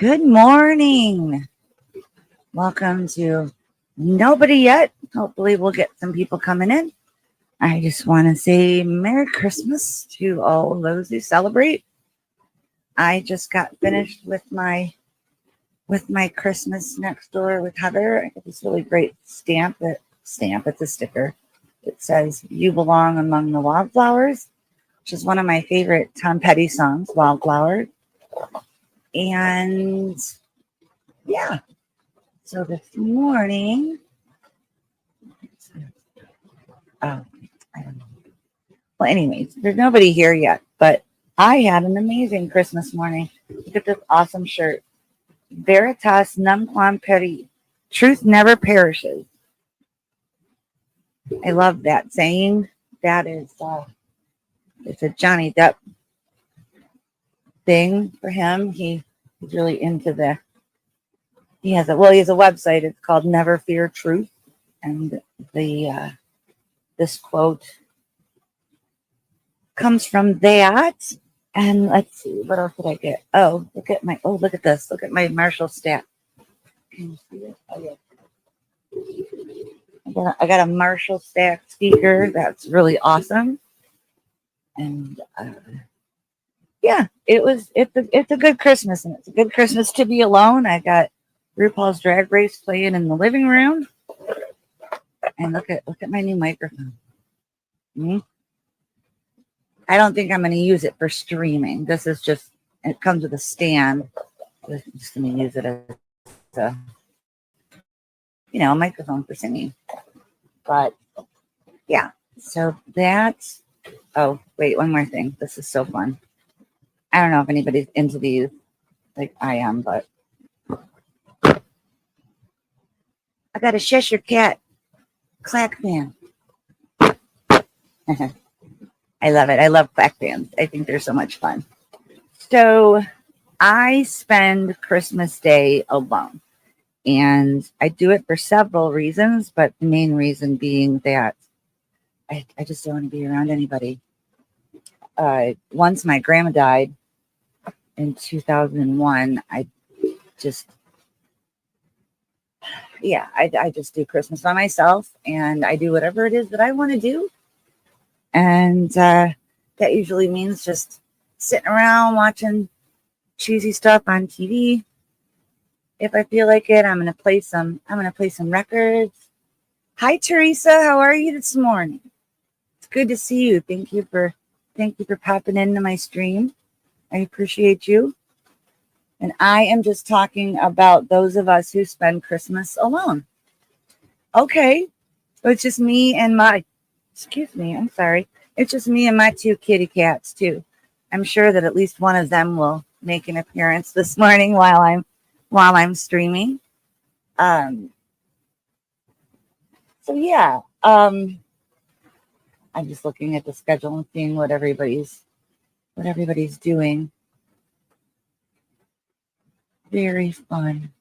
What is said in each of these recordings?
Good morning. Welcome to Nobody Yet. Hopefully, we'll get some people coming in. I just want to say Merry Christmas to all of those who celebrate. I just got finished with my Christmas next door with Heather. I got this really great stamp. It's a sticker. It says "You belong among the wildflowers," which is one of my favorite Tom Petty songs, "Wildflower." And yeah, so this morning, I don't know. Well, anyways, there's nobody here yet, but I had an amazing Christmas morning. Look at this awesome shirt. Veritas Nunquam Peri. Truth never perishes. I love that saying. That is, it's a Johnny Depp thing for him. He's really into he has a website. It's called Never Fear Truth. And this quote comes from that. And let's see, what else did I get? Look at this. Look at my Marshall stack. Can you see it? Oh yeah. I got a Marshall stack speaker. That's really awesome. And yeah, it's a good Christmas, and it's a good Christmas to be alone. I got RuPaul's Drag Race playing in the living room. And look at my new microphone. I don't think I'm going to use it for streaming. This is just, it comes with a stand. I'm just going to use it as a microphone for singing. But yeah, so that's, oh, wait, one more thing. This is so fun. I don't know if anybody's into these like I am, but I got a Cheshire Cat clack fan. I love it. I love clack fans. I think they're so much fun. So I spend Christmas Day alone, and I do it for several reasons, but the main reason being that I just don't want to be around anybody. Once my grandma died in 2001, I just do Christmas by myself, and I do whatever it is that I want to do. And that usually means just sitting around watching cheesy stuff on TV. If I feel like it, I'm gonna play some records. Hi Teresa, how are you this morning? It's good to see you. Thank you for popping into my stream. I appreciate you. And I am just talking about those of us who spend Christmas alone. Okay. So it's just me and it's just me and my two kitty cats too. I'm sure that at least one of them will make an appearance this morning while I'm streaming. So yeah, I'm just looking at the schedule and seeing what everybody's doing. Very fun.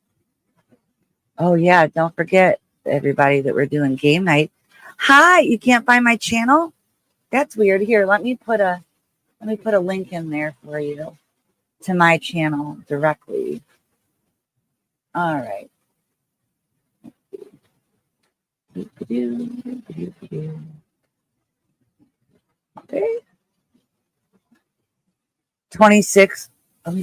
Oh yeah, don't forget everybody that we're doing game night. Hi, you can't find my channel? That's weird. Here, let me put a link in there for you to my channel directly. All right. Okay. 26. Let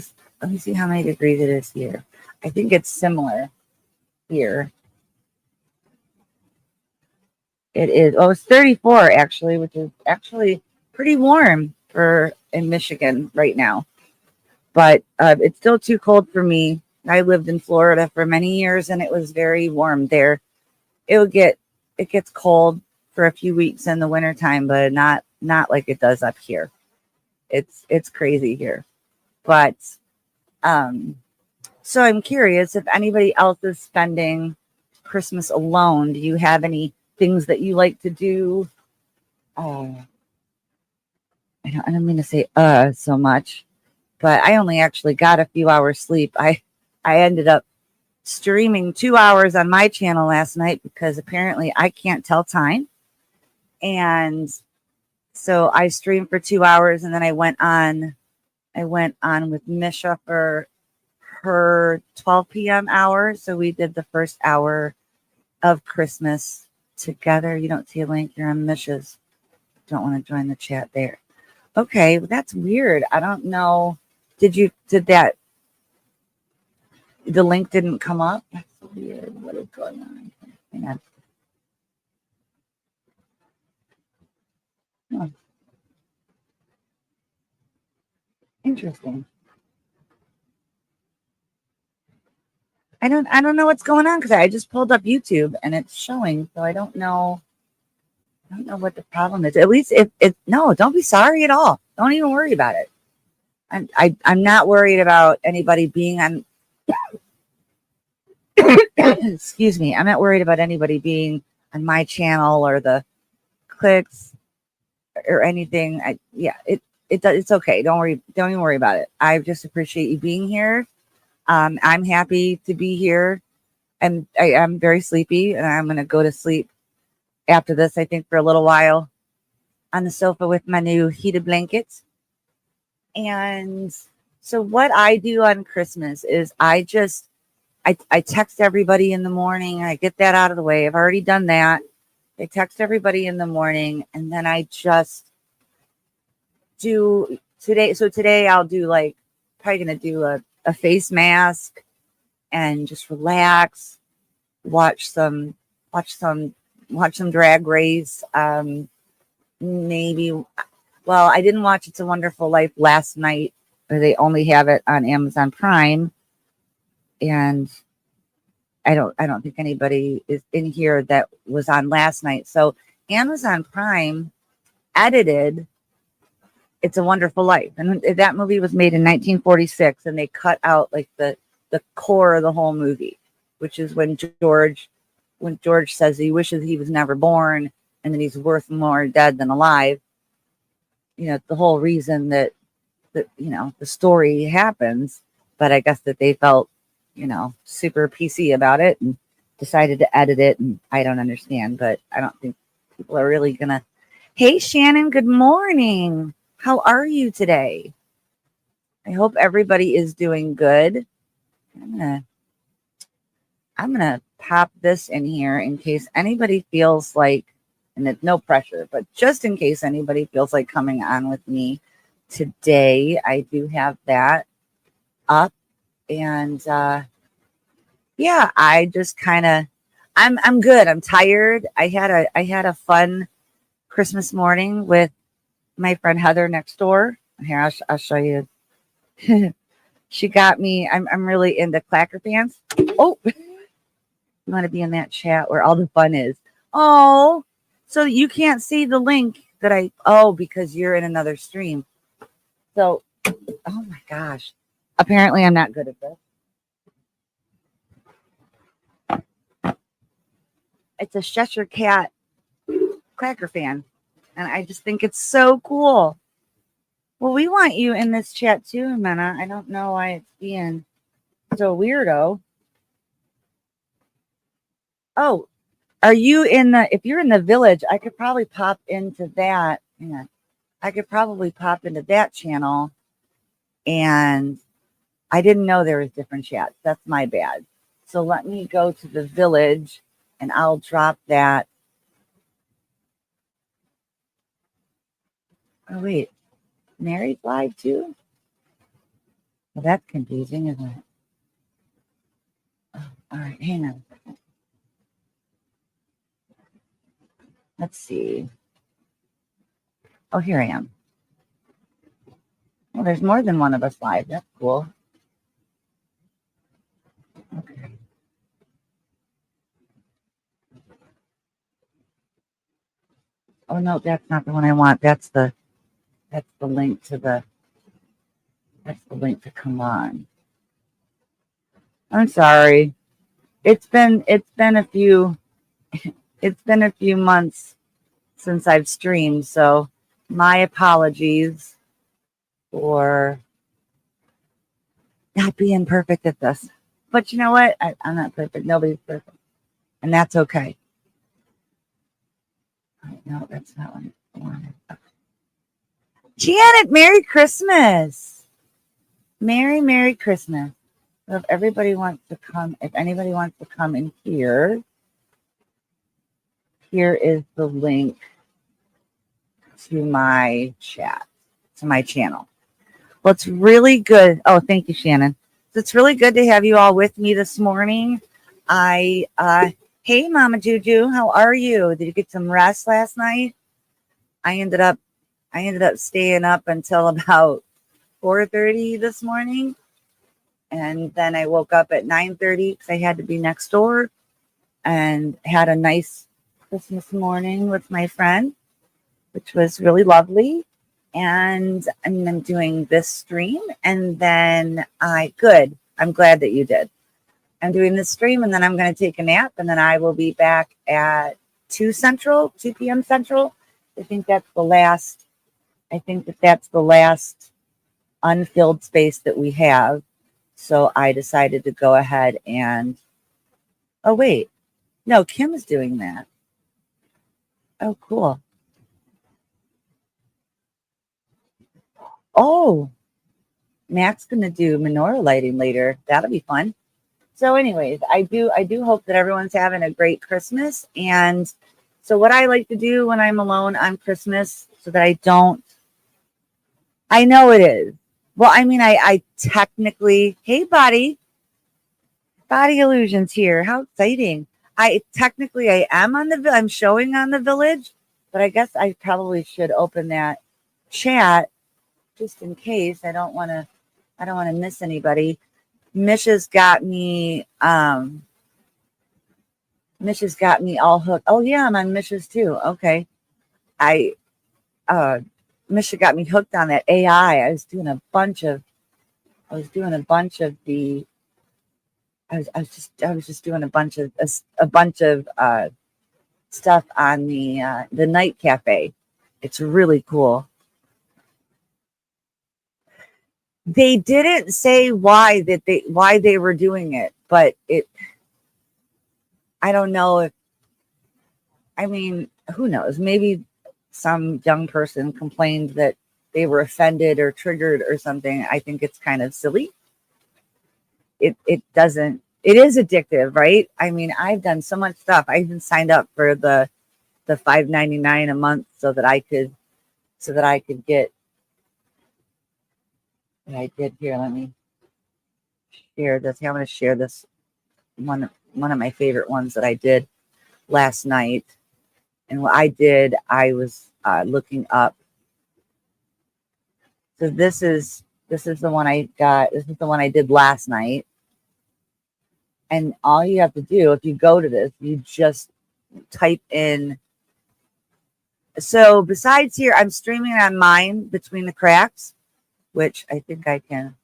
me see how many degrees it is here. I think it's similar here. It is. Oh, it's 34 actually, which is actually pretty warm in Michigan right now. But it's still too cold for me. I lived in Florida for many years, and it was very warm there. It gets cold for a few weeks in the wintertime, but not like it does up here. It's crazy here. But so I'm curious if anybody else is spending Christmas alone. Do you have any things that you like to do? I don't mean to say so much, but I only actually got a few hours sleep. I ended up streaming 2 hours on my channel last night because apparently I can't tell time. And so I streamed for 2 hours, and then I went on with Misha for her 12 p.m. hour. So we did the first hour of Christmas together. You don't see a link. You're on Mish's. Don't want to join the chat there. Okay, well, that's weird. I don't know. Did the link didn't come up? That's weird. What is going on? Hang on. Oh, interesting. I don't know what's going on because I just pulled up YouTube and it's showing, so I don't know. I don't know what the problem is. At least if it no, don't be sorry at all. Don't even worry about it. I'm not worried about anybody being on excuse me. I'm not worried about anybody being on my channel or the clicks or anything. It's okay. Don't even worry about it. I just appreciate you being here. I'm happy to be here, and I'm very sleepy, and I'm gonna go to sleep after this. I think for a little while on the sofa with my new heated blankets. And so what I do on Christmas is I text everybody in the morning. I get that out of the way. I've already done that. I text everybody in the morning, and then I just do today. So today I'll do probably gonna do a face mask and just relax, watch some Drag Race. Maybe, well, I didn't watch It's a Wonderful Life last night, but they only have it on Amazon Prime, and I don't think anybody is in here that was on last night. So Amazon Prime edited It's a Wonderful Life, and that movie was made in 1946, and they cut out like the core of the whole movie, which is when George says he wishes he was never born, and that he's worth more dead than alive. You know, the whole reason that the story happens, but I guess that they felt super PC about it and decided to edit it, and I don't understand, but I don't think people are really gonna. Hey Shannon, good morning. How are you today? I hope everybody is doing good. I'm gonna pop this in here in case anybody feels like, and it's no pressure, but just in case anybody feels like coming on with me today, I do have that up. And yeah, I just kind of I'm good. I'm tired. I had a fun Christmas morning with my friend Heather next door. Here, I'll show you. She got me. I'm really into clacker pants. Oh, you want to be in that chat where all the fun is? Oh, so you can't see the link that because you're in another stream. So, oh my gosh. Apparently, I'm not good at this. It's a Cheshire Cat clacker fan, and I just think it's so cool. Well, we want you in this chat too, Mena. I don't know why it's being so weirdo. Oh, are you if you're in the village, I could probably pop into that. Yeah, I could probably pop into that channel. And I didn't know there was different chats. That's my bad. So let me go to the village and I'll drop that. Oh, wait. Mary's live too? Well, that's confusing, isn't it? Oh, all right, hang on a second. Let's see. Oh, here I am. Well, there's more than one of us live. That's cool. Okay. Oh no, that's not the one I want. That's the link to come on. I'm sorry. It's been a few months since I've streamed, so my apologies for not being perfect at this. But you know what? I'm not perfect. Nobody's perfect. And that's okay. No, that's not what I wanted. Okay. Janet, Merry Christmas. Merry Christmas. So if everybody wants to come, if anybody wants to come in here, here is the link to my chat, to my channel. Well, it's really good. Oh, thank you, Shannon. So it's really good to have you all with me this morning. Hey, Mama Juju, how are you? Did you get some rest last night? I ended up staying up until about 4:30 this morning. And then I woke up at 9:30 because I had to be next door and had a nice Christmas morning with my friend, which was really lovely. And I'm doing this stream. And then I'm glad that you did. I'm doing this stream and then I'm going to take a nap. And then I will be back at 2 p.m. Central. I think that's the last unfilled space that we have. So I decided to go ahead and, oh, wait. No, Kim is doing that. Oh, cool. Oh, Mac's going to do menorah lighting later. That'll be fun. So anyways, I do hope that everyone's having a great Christmas. And so what I like to do when I'm alone on Christmas so that I know it is. Well, I mean, I technically, hey, Body Illusions here. How exciting. I am I'm showing on the village, but I guess I probably should open that chat just in case. I don't want to miss anybody. Misha's got me all hooked. Oh yeah, I'm on Misha's too. Okay. Misha got me hooked on that AI. I was doing a bunch of stuff on the night cafe. It's really cool. They didn't say why they were doing it, but I don't know who knows? Maybe some young person complained that they were offended or triggered or something. I think it's kind of silly. It is addictive, right? I mean, I've done so much stuff. I even signed up for the $5.99 a month so that I could get what I did here. Let me share this. I'm going to share this one of my favorite ones that I did last night. And what I did, I was looking up. So this is the one I got. This is the one I did last night. And all you have to do, if you go to this, you just type in. So besides here, I'm streaming on mine Between the Cracks, which I think I can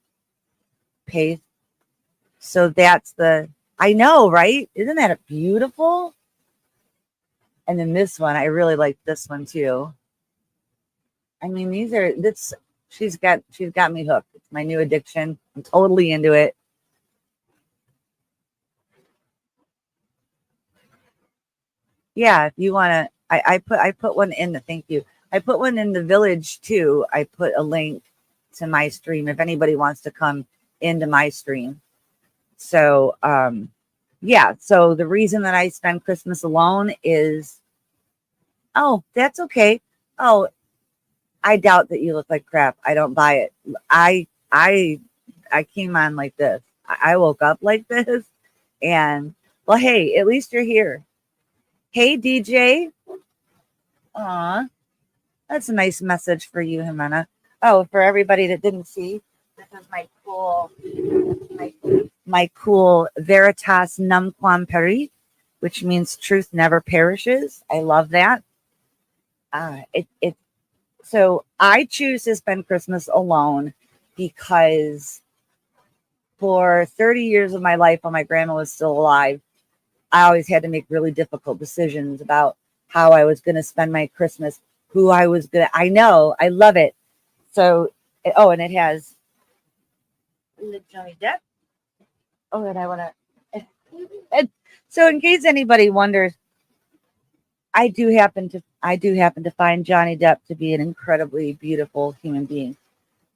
paste. So that's I know, right? Isn't that beautiful? And then this one, I really like this one too. I mean, she's got me hooked. It's my new addiction. I'm totally into it. Yeah, if you want to, I put one in thank you. I put one in the village too. I put a link to my stream if anybody wants to come into my stream. So, yeah. So the reason that I spend Christmas alone is, oh, that's okay. Oh, I doubt that you look like crap. I don't buy it. I came on like this. I woke up like this, and well, hey, at least you're here. Hey, DJ. Aw, that's a nice message for you, Jimena. Oh, for everybody that didn't see, this is my cool Veritas Numquam Peri, which means truth never perishes. I love that. So I choose to spend Christmas alone because for 30 years of my life, when my grandma was still alive, I always had to make really difficult decisions about how I was going to spend my Christmas, who I was going to, I know, I love it. So, and it has Johnny Depp. Oh, and I want to, so in case anybody wonders, I do happen to find Johnny Depp to be an incredibly beautiful human being.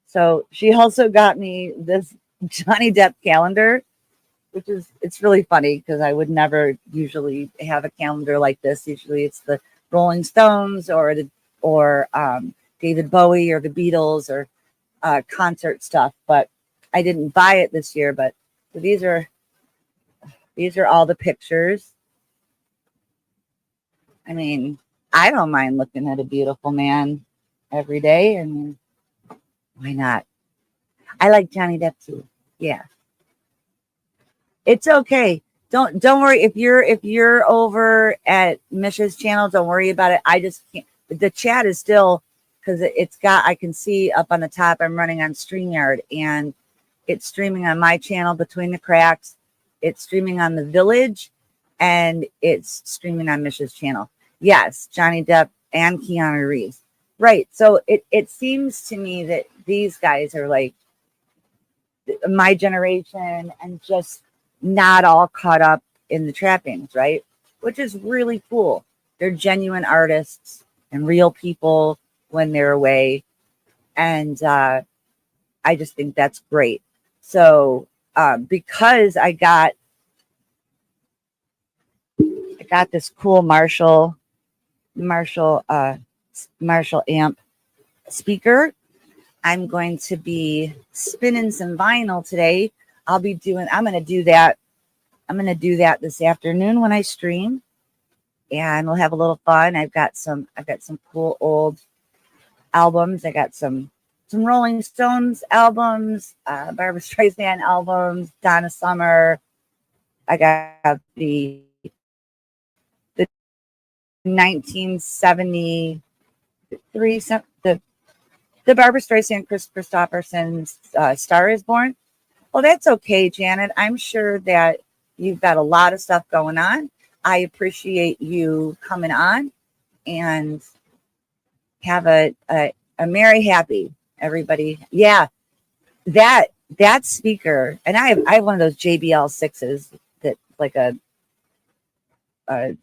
So she also got me this Johnny Depp calendar, which is, it's really funny because I would never usually have a calendar like this. Usually it's the Rolling Stones or David Bowie or the Beatles or concert stuff, but I didn't buy it this year. But so these are all the pictures. I mean, I don't mind looking at a beautiful man every day. I mean, why not? I like Johnny Depp too. Yeah. It's okay. Don't worry if you're over at Mish's channel, don't worry about it. I just can't. The chat is still, because I can see up on the top I'm running on StreamYard, and it's streaming on my channel Between the Cracks. It's streaming on The Village, and it's streaming on Mish's channel. Yes, Johnny Depp and Keanu Reeves. Right. So it seems to me that these guys are like my generation and just not all caught up in the trappings, right? Which is really cool. They're genuine artists and real people when they're away. And I just think that's great. So because I got this cool Marshall amp speaker, I'm going to be spinning some vinyl today. I'm going to do that this afternoon when I stream, and we'll have a little fun. I've got some cool old albums. I got some Rolling Stones albums, Barbra Streisand albums, Donna Summer. I got the 1973, the Barbra Streisand, Chris Christopherson's Star is Born. Well, that's okay, Janet. I'm sure that you've got a lot of stuff going on. I appreciate you coming on, and have a merry, happy, everybody. Yeah, that speaker, and I have one of those JBL 6s that like a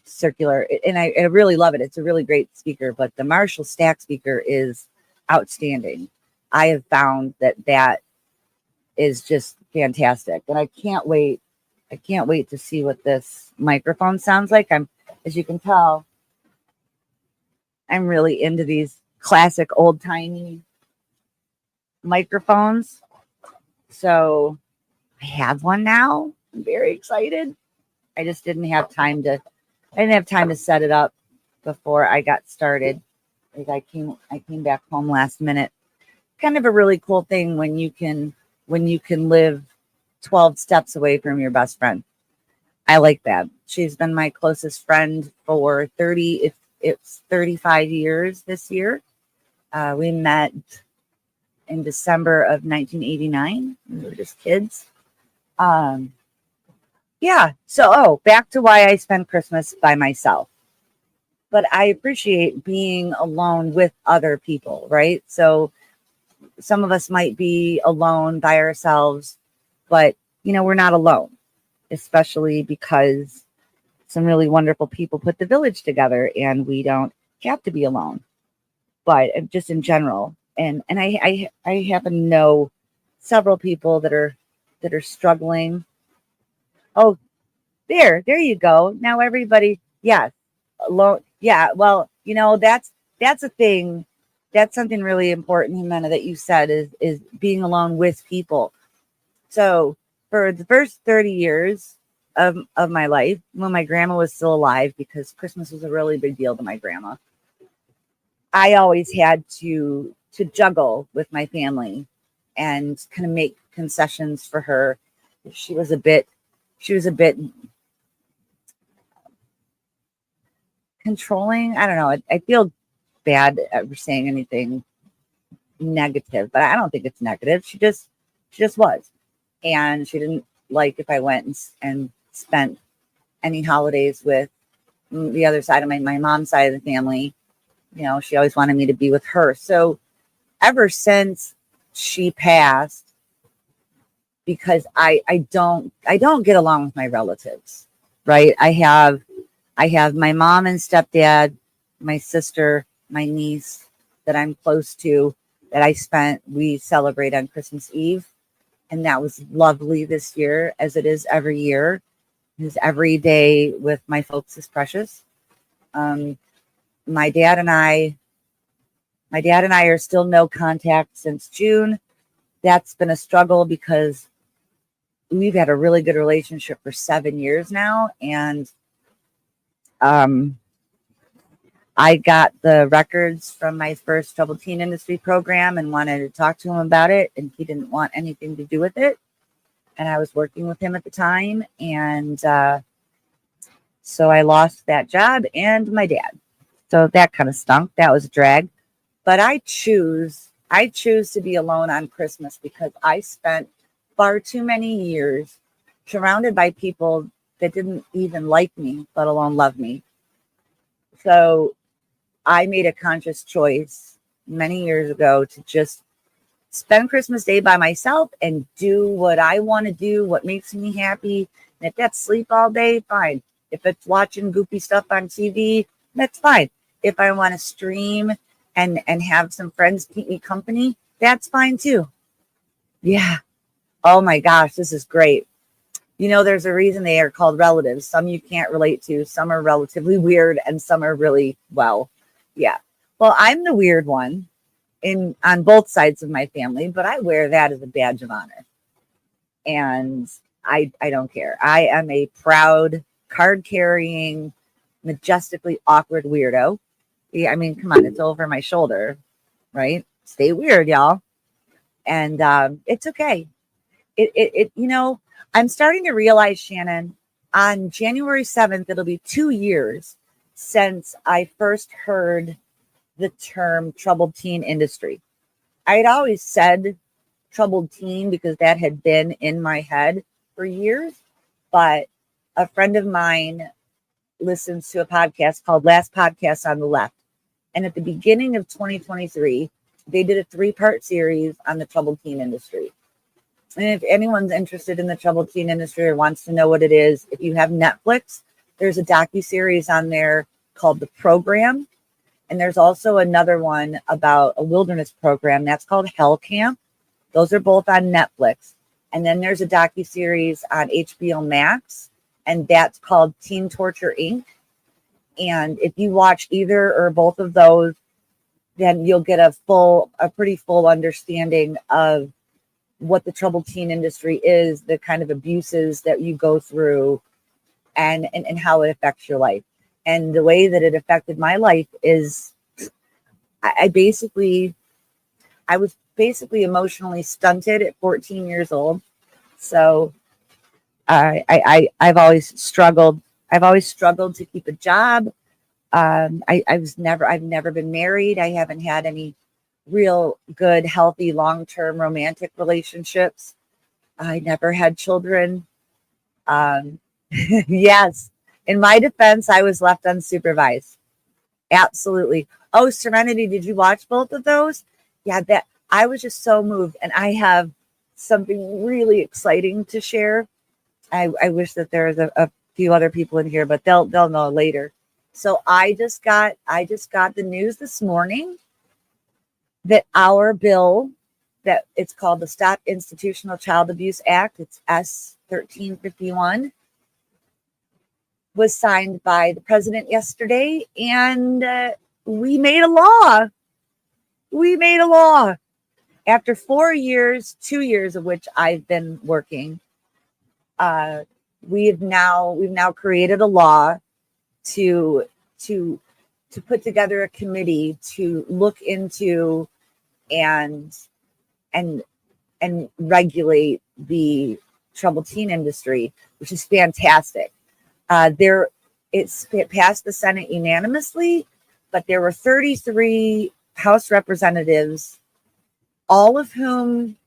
circular, and I really love it. It's a really great speaker, but the Marshall stack speaker is outstanding. I have found that is just fantastic, and I can't wait to see what this microphone sounds like. As you can tell, I'm really into these classic old-timey microphones. So I have one now. I'm very excited. I just didn't have time to set it up before I got started. Like I came back home last minute. Kind of a really cool thing when you can live 12 steps away from your best friend. I like that. She's been my closest friend for 35 years this year. We met in December of 1989. We were just kids. Yeah. So, back to why I spend Christmas by myself. But I appreciate being alone with other people, right? So some of us might be alone by ourselves, but we're not alone, especially because some really wonderful people put the village together, and we don't have to be alone. But just in general, and I happen to know several people that are struggling. Oh, there you go. Now everybody, yes, alone. Yeah, well, that's a thing. That's something really important, Jimena, that you said is being alone with people. So for the first 30 years of my life, when my grandma was still alive, because Christmas was a really big deal to my grandma, I always had to juggle with my family and kind of make concessions for her. She was a bit controlling. I don't know. I feel bad at saying anything negative, but I don't think it's negative. She just was. And she didn't like if I went and spent any holidays with the other side of my mom's side of the family. She always wanted me to be with her. So ever since she passed, because I don't get along with my relatives, right? I have my mom and stepdad, my sister, my niece that I'm close to, that we celebrate on Christmas Eve. And that was lovely this year, as it is every year, because every day with my folks is precious. Um, my dad and I are still no contact since June. That's been a struggle because we've had a really good relationship for 7 years now. And I got the records from my first Troubled Teen Industry program and wanted to talk to him about it. And he didn't want anything to do with it. And I was working with him at the time. And so I lost that job and my dad. So that kind of stunk. That was a drag. But I choose to be alone on Christmas because I spent far too many years surrounded by people that didn't even like me, let alone love me. So I made a conscious choice many years ago to just spend Christmas Day by myself and do what I want to do, what makes me happy. And if that's sleep all day, fine. If it's watching goofy stuff on TV, that's fine. If I want to stream and have some friends keep me company, that's fine too. Yeah. Oh my gosh, this is great. You know, there's a reason they are called relatives. Some you can't relate to, some are relatively weird, and some are really, well, yeah. Well, I'm the weird one on both sides of my family, but I wear that as a badge of honor. And I don't care. I am a proud, card-carrying, majestically awkward weirdo. Yeah, I mean, come on, it's over my shoulder, right? Stay weird, y'all. And it's okay. You know, I'm starting to realize, Shannon, on January 7th, it'll be 2 years since I first heard the term troubled teen industry. I had always said troubled teen because that had been in my head for years, but a friend of mine listens to a podcast called Last Podcast on the Left. And at the beginning of 2023, they did a 3-part series on the troubled teen industry. And if anyone's interested in the troubled teen industry or wants to know what it is, if you have Netflix, there's a docuseries on there called The Program. And there's also another one about a wilderness program that's called Hell Camp. Those are both on Netflix. And then there's a docuseries on HBO Max, and that's called Teen Torture Inc. And if you watch either or both of those, then you'll get a pretty full understanding of what the troubled teen industry is, the kind of abuses that you go through, and how it affects your life. And the way that it affected my life is I was basically emotionally stunted at 14 years old. So I've always struggled. I've always struggled to keep a job. I've never been married. I haven't had any real good, healthy, long-term romantic relationships. I never had children. Yes. In my defense, I was left unsupervised. Absolutely. Oh, Serenity, did you watch both of those? Yeah, that I was just so moved. And I have something really exciting to share. I wish that there was a few other people in here, but they'll know later. So I just got the news this morning that our bill, that it's called the Stop Institutional Child Abuse Act, it's S 1351, was signed by the president yesterday, and we made a law. We made a law. After 4 years, 2 years of which I've been working, we've now created a law to put together a committee to look into and regulate the troubled teen industry, which is fantastic. It passed the Senate unanimously, but there were 33 House representatives, all of whom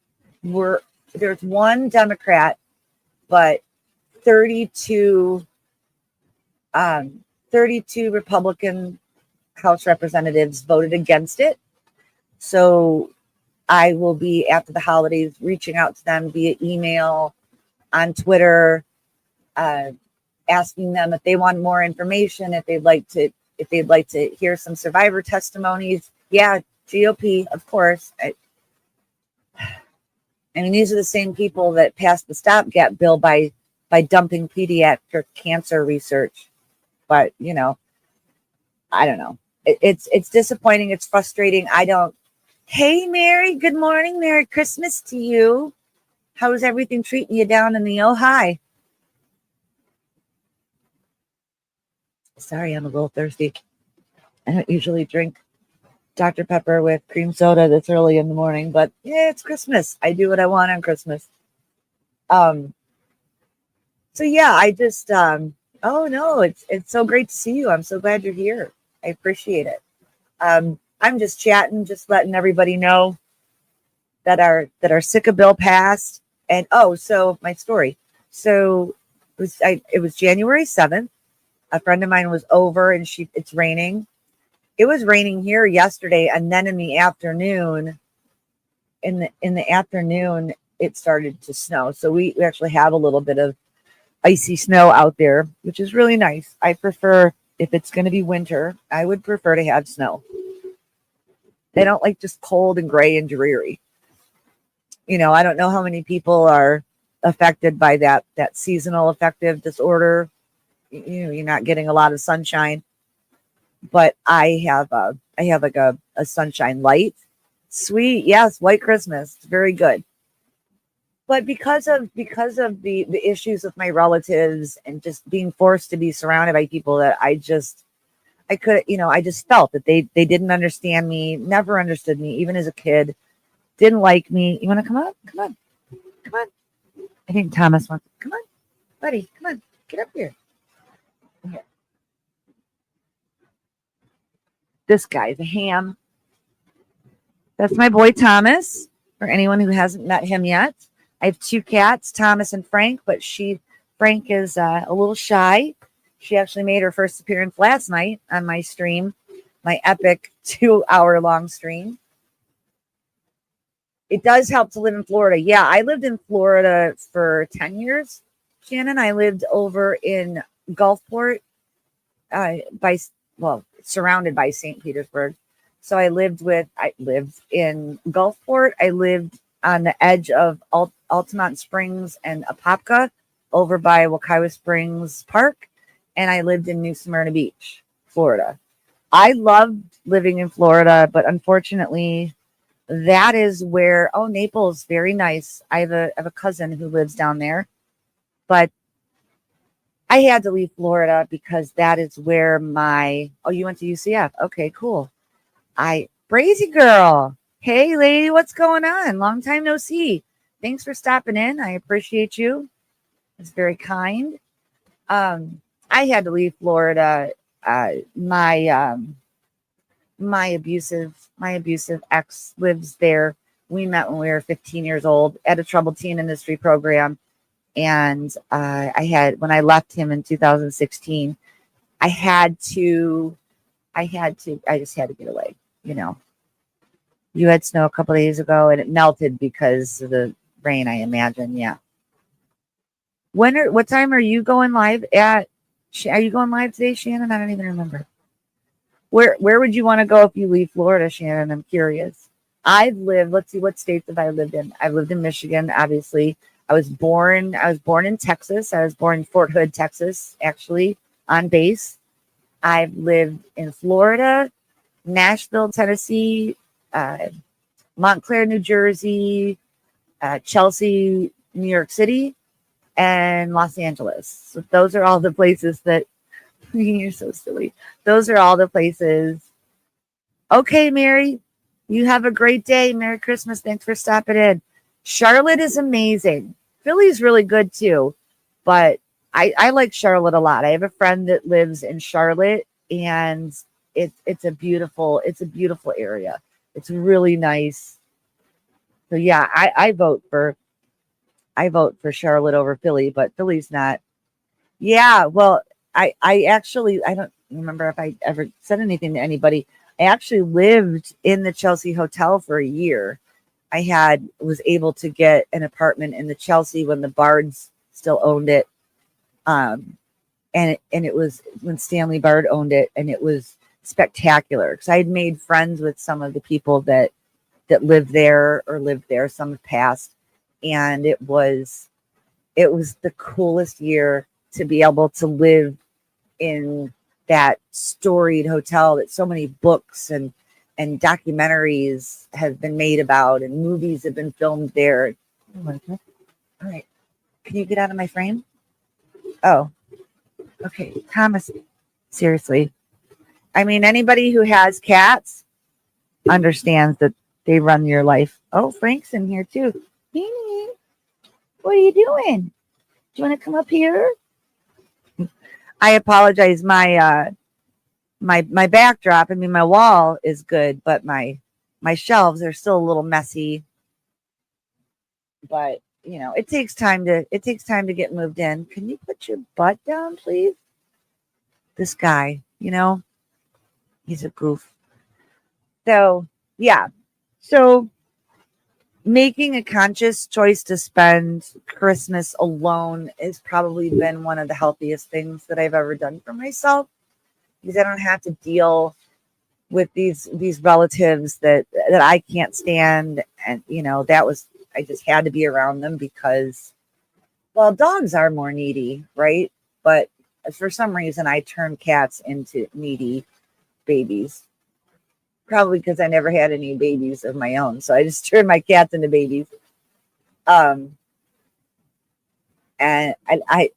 there's one Democrat, but 32 Republican House representatives voted against it. So I will be, after the holidays, reaching out to them via email, on Twitter, asking them if they want more information, if they'd like to hear some survivor testimonies. Yeah, GOP, of course. I mean, these are the same people that passed the stopgap bill by dumping pediatric cancer research. But I don't know. It's disappointing. It's frustrating. I don't. Hey, Mary. Good morning. Merry Christmas to you. How's everything treating you down in the Ojai? Sorry, I'm a little thirsty. I don't usually drink Dr. Pepper with cream soda this early in the morning, but yeah, it's Christmas. I do what I want on Christmas. So yeah, I just oh no, it's so great to see you. I'm so glad you're here. I appreciate it. I'm just chatting, just letting everybody know that our Sika bill passed. And so my story. So it was January 7th. A friend of mine was over and it's raining. It was raining here yesterday, and then in the afternoon, it started to snow. So we actually have a little bit of icy snow out there, which is really nice. I prefer, if it's going to be winter, I would prefer to have snow. They don't like just cold and gray and dreary. I don't know how many people are affected by that seasonal affective disorder. You're not getting a lot of sunshine. But I have like a sunshine light. Sweet. Yes. White Christmas. It's very good. But because of the issues with my relatives and just being forced to be surrounded by people that I just felt that they didn't understand me, never understood me, even as a kid, didn't like me. You want to come up? Come on. Come on. I think Thomas wants to come on. Buddy, come on. Get up here. Here. This guy's a ham. That's my boy Thomas, for anyone who hasn't met him yet. I have two cats, Thomas and Frank, but Frank is a little shy. She actually made her first appearance last night on my stream, my epic 2-hour-long stream. It does help to live in Florida. Yeah, I lived in Florida for 10 years, Shannon. I lived over in Gulfport, surrounded by St. Petersburg. So I lived in Gulfport. I lived on the edge of Altamont Springs and Apopka over by Wekiwa Springs Park. And I lived in New Smyrna Beach, Florida. I loved living in Florida, but unfortunately, that is where, Naples, very nice. I have a cousin who lives down there, but I had to leave Florida because that is where you went to UCF. Okay, cool. Brazy girl. Hey, lady, what's going on? Long time no see. Thanks for stopping in. I appreciate you. It's very kind. I had to leave Florida. My abusive ex lives there. We met when we were 15 years old at a troubled teen industry program. And when I left him in 2016, I just had to get away. You had snow a couple of days ago and it melted because of the rain, I imagine. Yeah. What time are you going live at? Are you going live today, Shannon? I don't even remember. Where would you want to go if you leave Florida, Shannon? I'm curious. Let's see, what states have I lived in? I've lived in Michigan, obviously. I was born in Texas. I was born in Fort Hood, Texas, actually, on base. I've lived in Florida, Nashville, Tennessee, Montclair, New Jersey, Chelsea, New York City, and Los Angeles. So those are all the places that you're so silly. Those are all the places. Okay, Mary, you have a great day. Merry Christmas. Thanks for stopping in. Charlotte is amazing. Philly's really good too, but I like Charlotte a lot. I have a friend that lives in Charlotte, and it's a beautiful area. It's really nice. So yeah, I vote for Charlotte over Philly, but Philly's not. Yeah, well, I don't remember if I ever said anything to anybody. I actually lived in the Chelsea Hotel for a year. I was able to get an apartment in the Chelsea when the Bards still owned it. And it was when Stanley Bard owned it, and it was spectacular because I had made friends with some of the people that lived there or lived there. Some have passed, And it was the coolest year to be able to live in that storied hotel that so many books and documentaries have been made about and movies have been filmed there. All right. Can you get out of my frame? Oh, okay. Thomas, seriously. I mean, anybody who has cats understands that they run your life. Oh, Frank's in here too. Beanie, what are you doing? Do you want to come up here? I apologize. My my backdrop, I mean my wall is good, but my shelves are still a little messy. But you know, it takes time to get moved in. Can you put your butt down, please? This guy, you know, he's a goof. So yeah. So making a conscious choice to spend Christmas alone has probably been one of the healthiest things that I've ever done for myself, because I don't have to deal with these relatives that I can't stand. And you know, I just had to be around them because, well, dogs are more needy, right? But for some reason I turn cats into needy babies. Probably because I never had any babies of my own. So I just turned my cats into babies. And I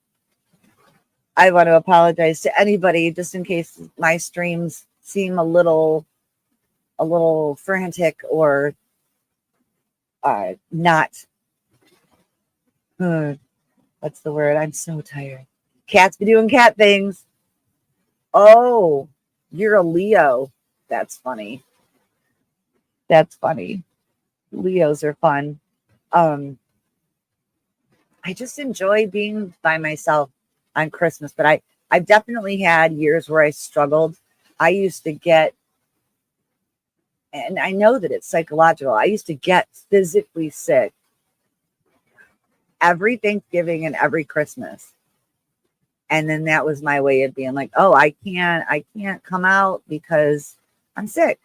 want to apologize to anybody just in case my streams seem a little frantic or not. What's the word? I'm so tired. Cats be doing cat things. Oh, you're a Leo. That's funny. That's funny. Leos are fun. I just enjoy being by myself on Christmas, but I've definitely had years where I struggled. I used to get, and I know that it's psychological, I used to get physically sick every Thanksgiving and every Christmas. And then that was my way of being like, oh, I can't come out because I'm sick.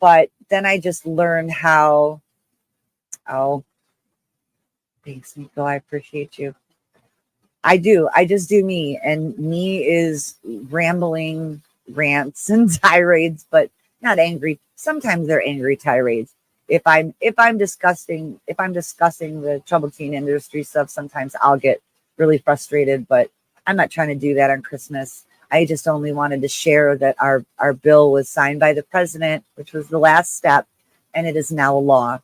But then I just learned how, oh, thanks, Nico. I appreciate you. I do. I just do me. And me is rambling rants and tirades, but not angry. Sometimes they're angry tirades. If I'm discussing the troubled teen industry stuff, sometimes I'll get really frustrated, but I'm not trying to do that on Christmas. I just only wanted to share that our bill was signed by the president, which was the last step, and it is now a law.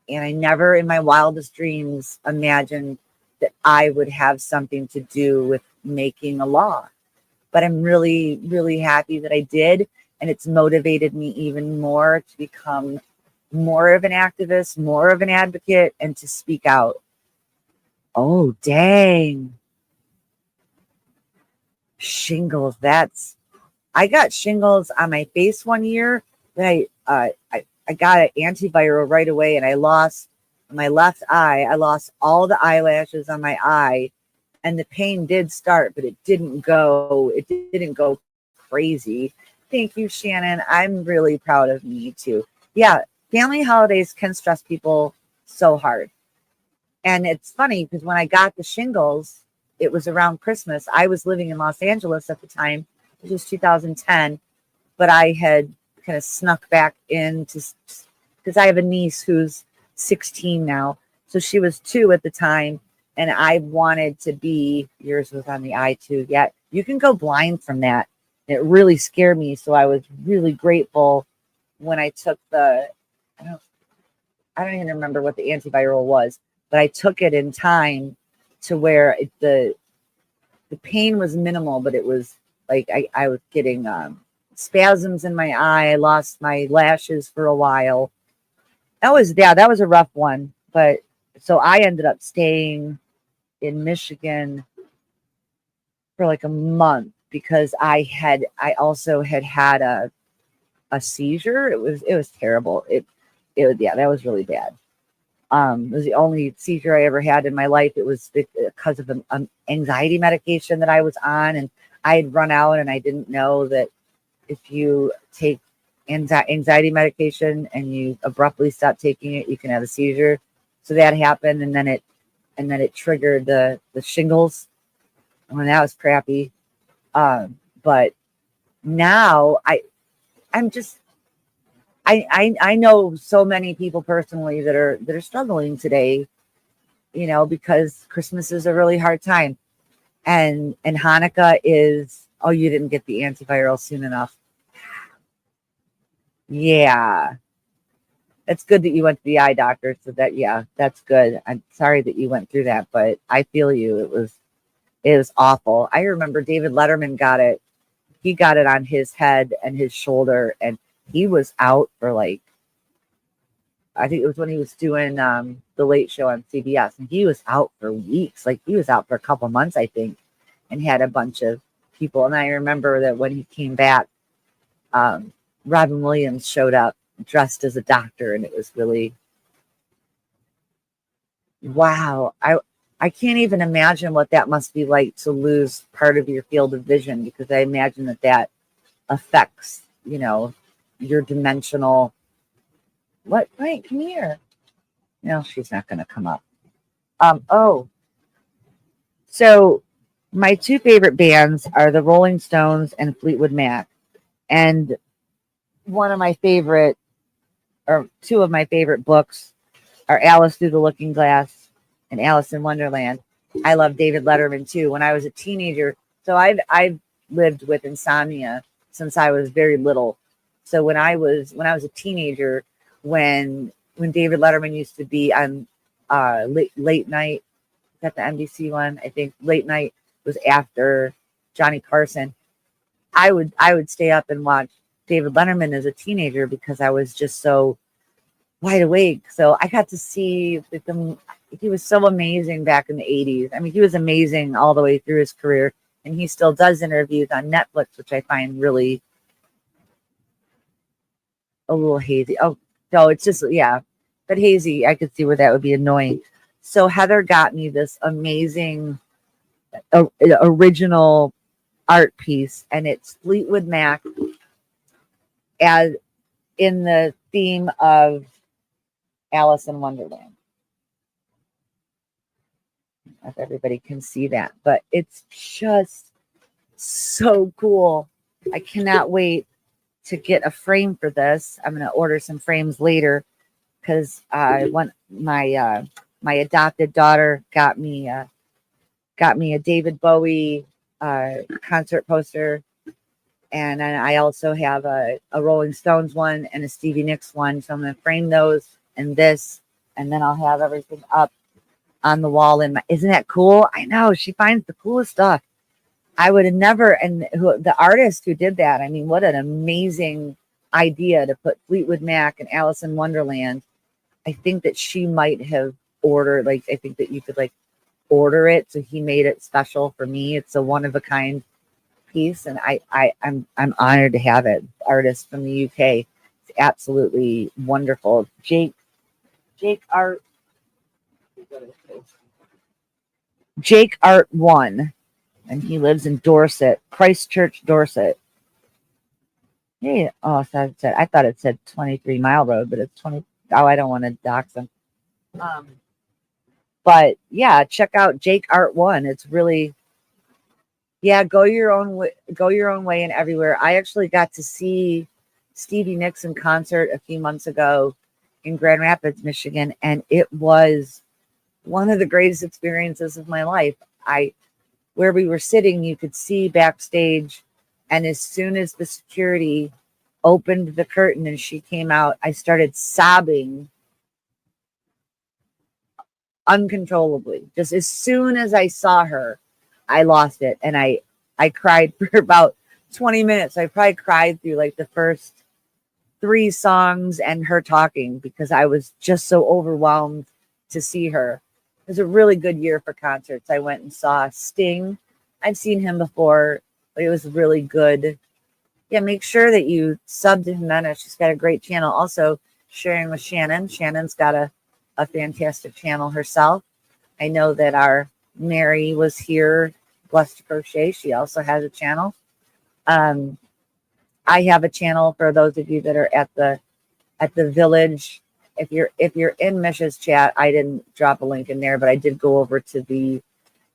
And I never in my wildest dreams imagined that I would have something to do with making a law. But I'm really, really happy that I did. And it's motivated me even more to become more of an activist, more of an advocate, and to speak out. Oh, dang. Shingles. I got shingles on my face one year. Then I got an antiviral right away, and I lost my left eye. I lost all the eyelashes on my eye, and the pain did start, but it didn't go crazy. Thank you, Shannon. I'm really proud of me too. Yeah, family holidays can stress people so hard. And it's funny because when I got the shingles, it was around Christmas. I was living in Los Angeles at the time. It was 2010, but I had kind of snuck back in because I have a niece who's 16 now. So she was 2 at the time. And I wanted to be, yours was on the eye too. Yeah, you can go blind from that. It really scared me. So I was really grateful when I took I don't even remember what the antiviral was, but I took it in time to where the pain was minimal, but it was like I was getting spasms in my eye. I lost my lashes for a while. That was a rough one. But so I ended up staying in Michigan for like a month because I also had a seizure. It was terrible. That was really bad. It was the only seizure I ever had in my life. It was because of an anxiety medication that I was on, and I had run out, and I didn't know that if you take anxiety medication and you abruptly stop taking it, you can have a seizure. So that happened, and then it triggered the shingles. When that was crappy. But now I'm just I know so many people personally that are struggling today, because Christmas is a really hard time. And Hanukkah is, oh, you didn't get the antiviral soon enough. Yeah. It's good that you went to the eye doctor. So yeah, that's good. I'm sorry that you went through that, but I feel you. It was awful. I remember David Letterman got it. He got it on his head and his shoulder, and he was out for I think it was when he was doing the Late Show on CBS, and he was out for weeks. Like, he was out for a couple months, I think, and had a bunch of people. And I remember that when he came back, Robin Williams showed up dressed as a doctor, and it was really, wow. I can't even imagine what that must be like to lose part of your field of vision, because I imagine that affects, your dimensional. What? Wait, come here. No, she's not going to come up. So my two favorite bands are the Rolling Stones and Fleetwood Mac. And one of my favorite, or two of my favorite books are Alice Through the Looking Glass and Alice in Wonderland. I love David Letterman too. When I was a teenager, so I've lived with insomnia since I was very little. So when I was a teenager, when David Letterman used to be on late night, is that the NBC one? I think late night was after Johnny Carson. I would stay up and watch David Letterman as a teenager because I was just so wide awake. So I got to see he was so amazing back in the 80s. I mean, he was amazing all the way through his career, and he still does interviews on Netflix, which I find really a little hazy. Oh, no, it's just, yeah, but hazy. I could see where that would be annoying. So Heather got me this amazing original art piece, and it's Fleetwood Mac as in the theme of Alice in Wonderland. If everybody can see that, but it's just so cool. I cannot wait to get a frame for this. I'm going to order some frames later because my adopted daughter got me a David Bowie concert poster, and I also have a Rolling Stones one and a Stevie Nicks one. So I'm going to frame those and this, and then I'll have everything up on the wall. Isn't that cool? I know, she finds the coolest stuff. I would have never, and the artist who did that, I mean, what an amazing idea to put Fleetwood Mac and Alice in Wonderland. I think that she might have ordered, I think that you could order it. So he made it special for me. It's a one of a kind piece, and I'm honored to have it. Artist from the UK. It's absolutely wonderful. Jake Art 1. And he lives in Dorset, Christchurch, Dorset. Yeah. Oh, so I thought it said 23 Mile Road, but it's 20. Oh, I don't want to dox him. But yeah, check out Jake Art 1. It's really, yeah, go your own way and everywhere. I actually got to see Stevie Nicks in concert a few months ago in Grand Rapids, Michigan, and it was one of the greatest experiences of my life. Where we were sitting, you could see backstage, and as soon as the security opened the curtain and she came out, I started sobbing uncontrollably. Just as soon as I saw her, I lost it, and I cried for about 20 minutes. I probably cried through the first 3 songs and her talking because I was just so overwhelmed to see her. It was a really good year for concerts. I went and saw Sting. I've seen him before, but it was really good. Yeah, make sure that you sub to Jimena. She's got a great channel. Also, sharing with Shannon. Shannon's got a fantastic channel herself. I know that our Mary was here, Blessed to Crochet. She also has a channel. I have a channel for those of you that are at the village if you're in Mish's chat, I didn't drop a link in there, but I did go over to the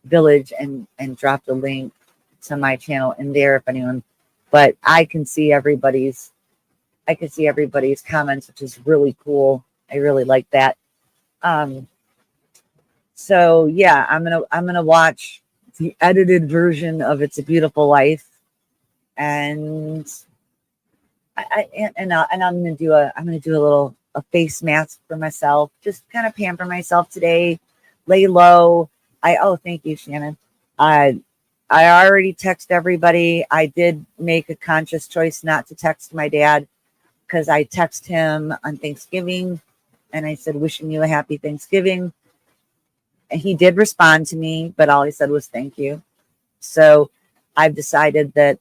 village and dropped a link to my channel in there if anyone. But I can see everybody's comments, which is really cool. I really like that. So yeah, I'm gonna watch the edited version of It's a Beautiful Life, and I'm gonna do a face mask for myself, just kind of pamper myself today, lay low. Thank you, Shannon. I already text everybody. I did make a conscious choice not to text my dad because I text him on Thanksgiving and I said, wishing you a happy Thanksgiving. And he did respond to me, but all he said was thank you. So I've decided that,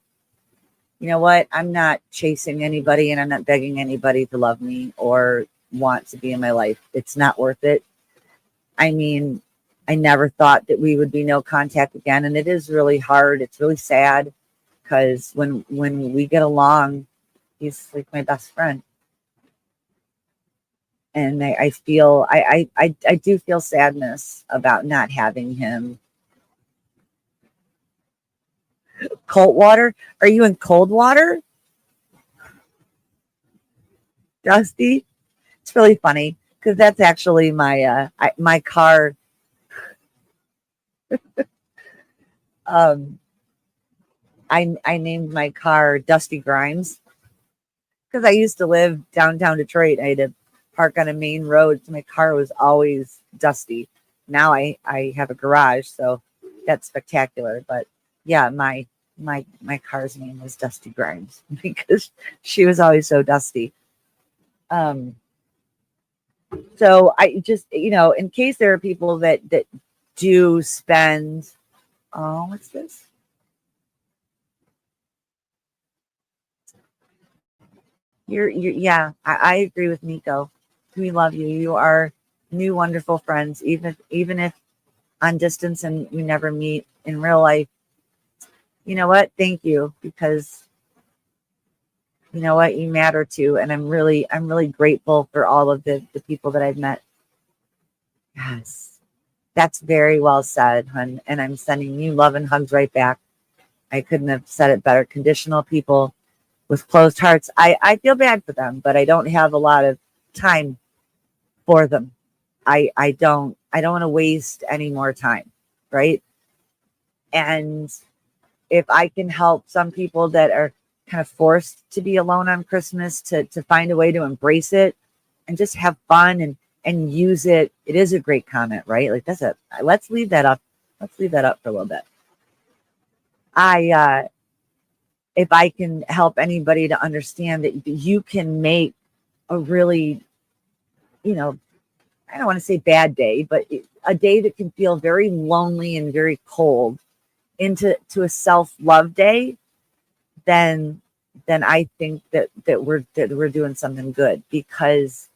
you know what, I'm not chasing anybody and I'm not begging anybody to love me or want to be in my life. It's not worth it. I mean, I never thought that we would be no contact again. And it is really hard. It's really sad because when we get along, he's like my best friend. And I do feel sadness about not having him. Cold water? Are you in cold water? Dusty? It's really funny because that's actually my my car. I named my car Dusty Grimes because I used to live downtown Detroit. I had to park on a main road, so my car was always dusty. Now I have a garage, so that's spectacular. But yeah, my car's name was Dusty Grimes because she was always so dusty. So I just, in case there are people that do spend, oh, what's this? Yeah, I agree with Nico. We love you. You are new wonderful friends, even if on distance and we never meet in real life. You know what? Thank you, because you know what, you matter too, and I'm really grateful for all of the people that I've met. Yes, that's very well said, hun. And I'm sending you love and hugs right back. I couldn't have said it better. Conditional people with closed hearts. I feel bad for them, but I don't have a lot of time for them. I don't want to waste any more time, right? And if I can help some people that are kind of forced to be alone on Christmas to find a way to embrace it and just have fun and use it. It is a great comment, right? Like that's it. Let's leave that up. Let's leave that up for a little bit. If I can help anybody to understand that you can make a really, I don't want to say bad day, but a day that can feel very lonely and very cold into a self-love day, then I think that we're doing something good. Because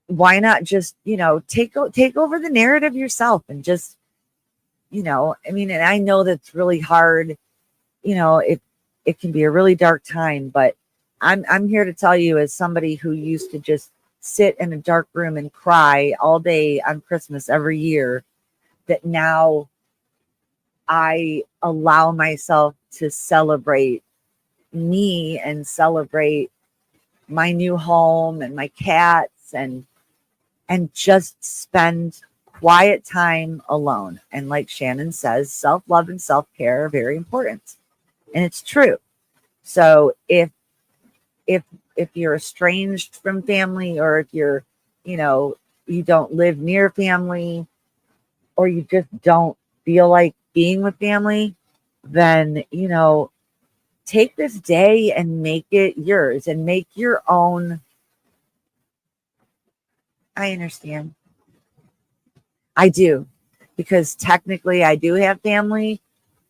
why not just take over the narrative yourself and just and I know that's really hard. It can be a really dark time, but I'm here to tell you, as somebody who used to just sit in a dark room and cry all day on Christmas every year, that now I allow myself to celebrate me and celebrate my new home and my cats and just spend quiet time alone. And like Shannon says, self-love and self-care are very important. And it's true. So if you're estranged from family, or if you're, you don't live near family, or you just don't feel like being with family, then, take this day and make it yours and make your own. I understand. I do, because technically I do have family,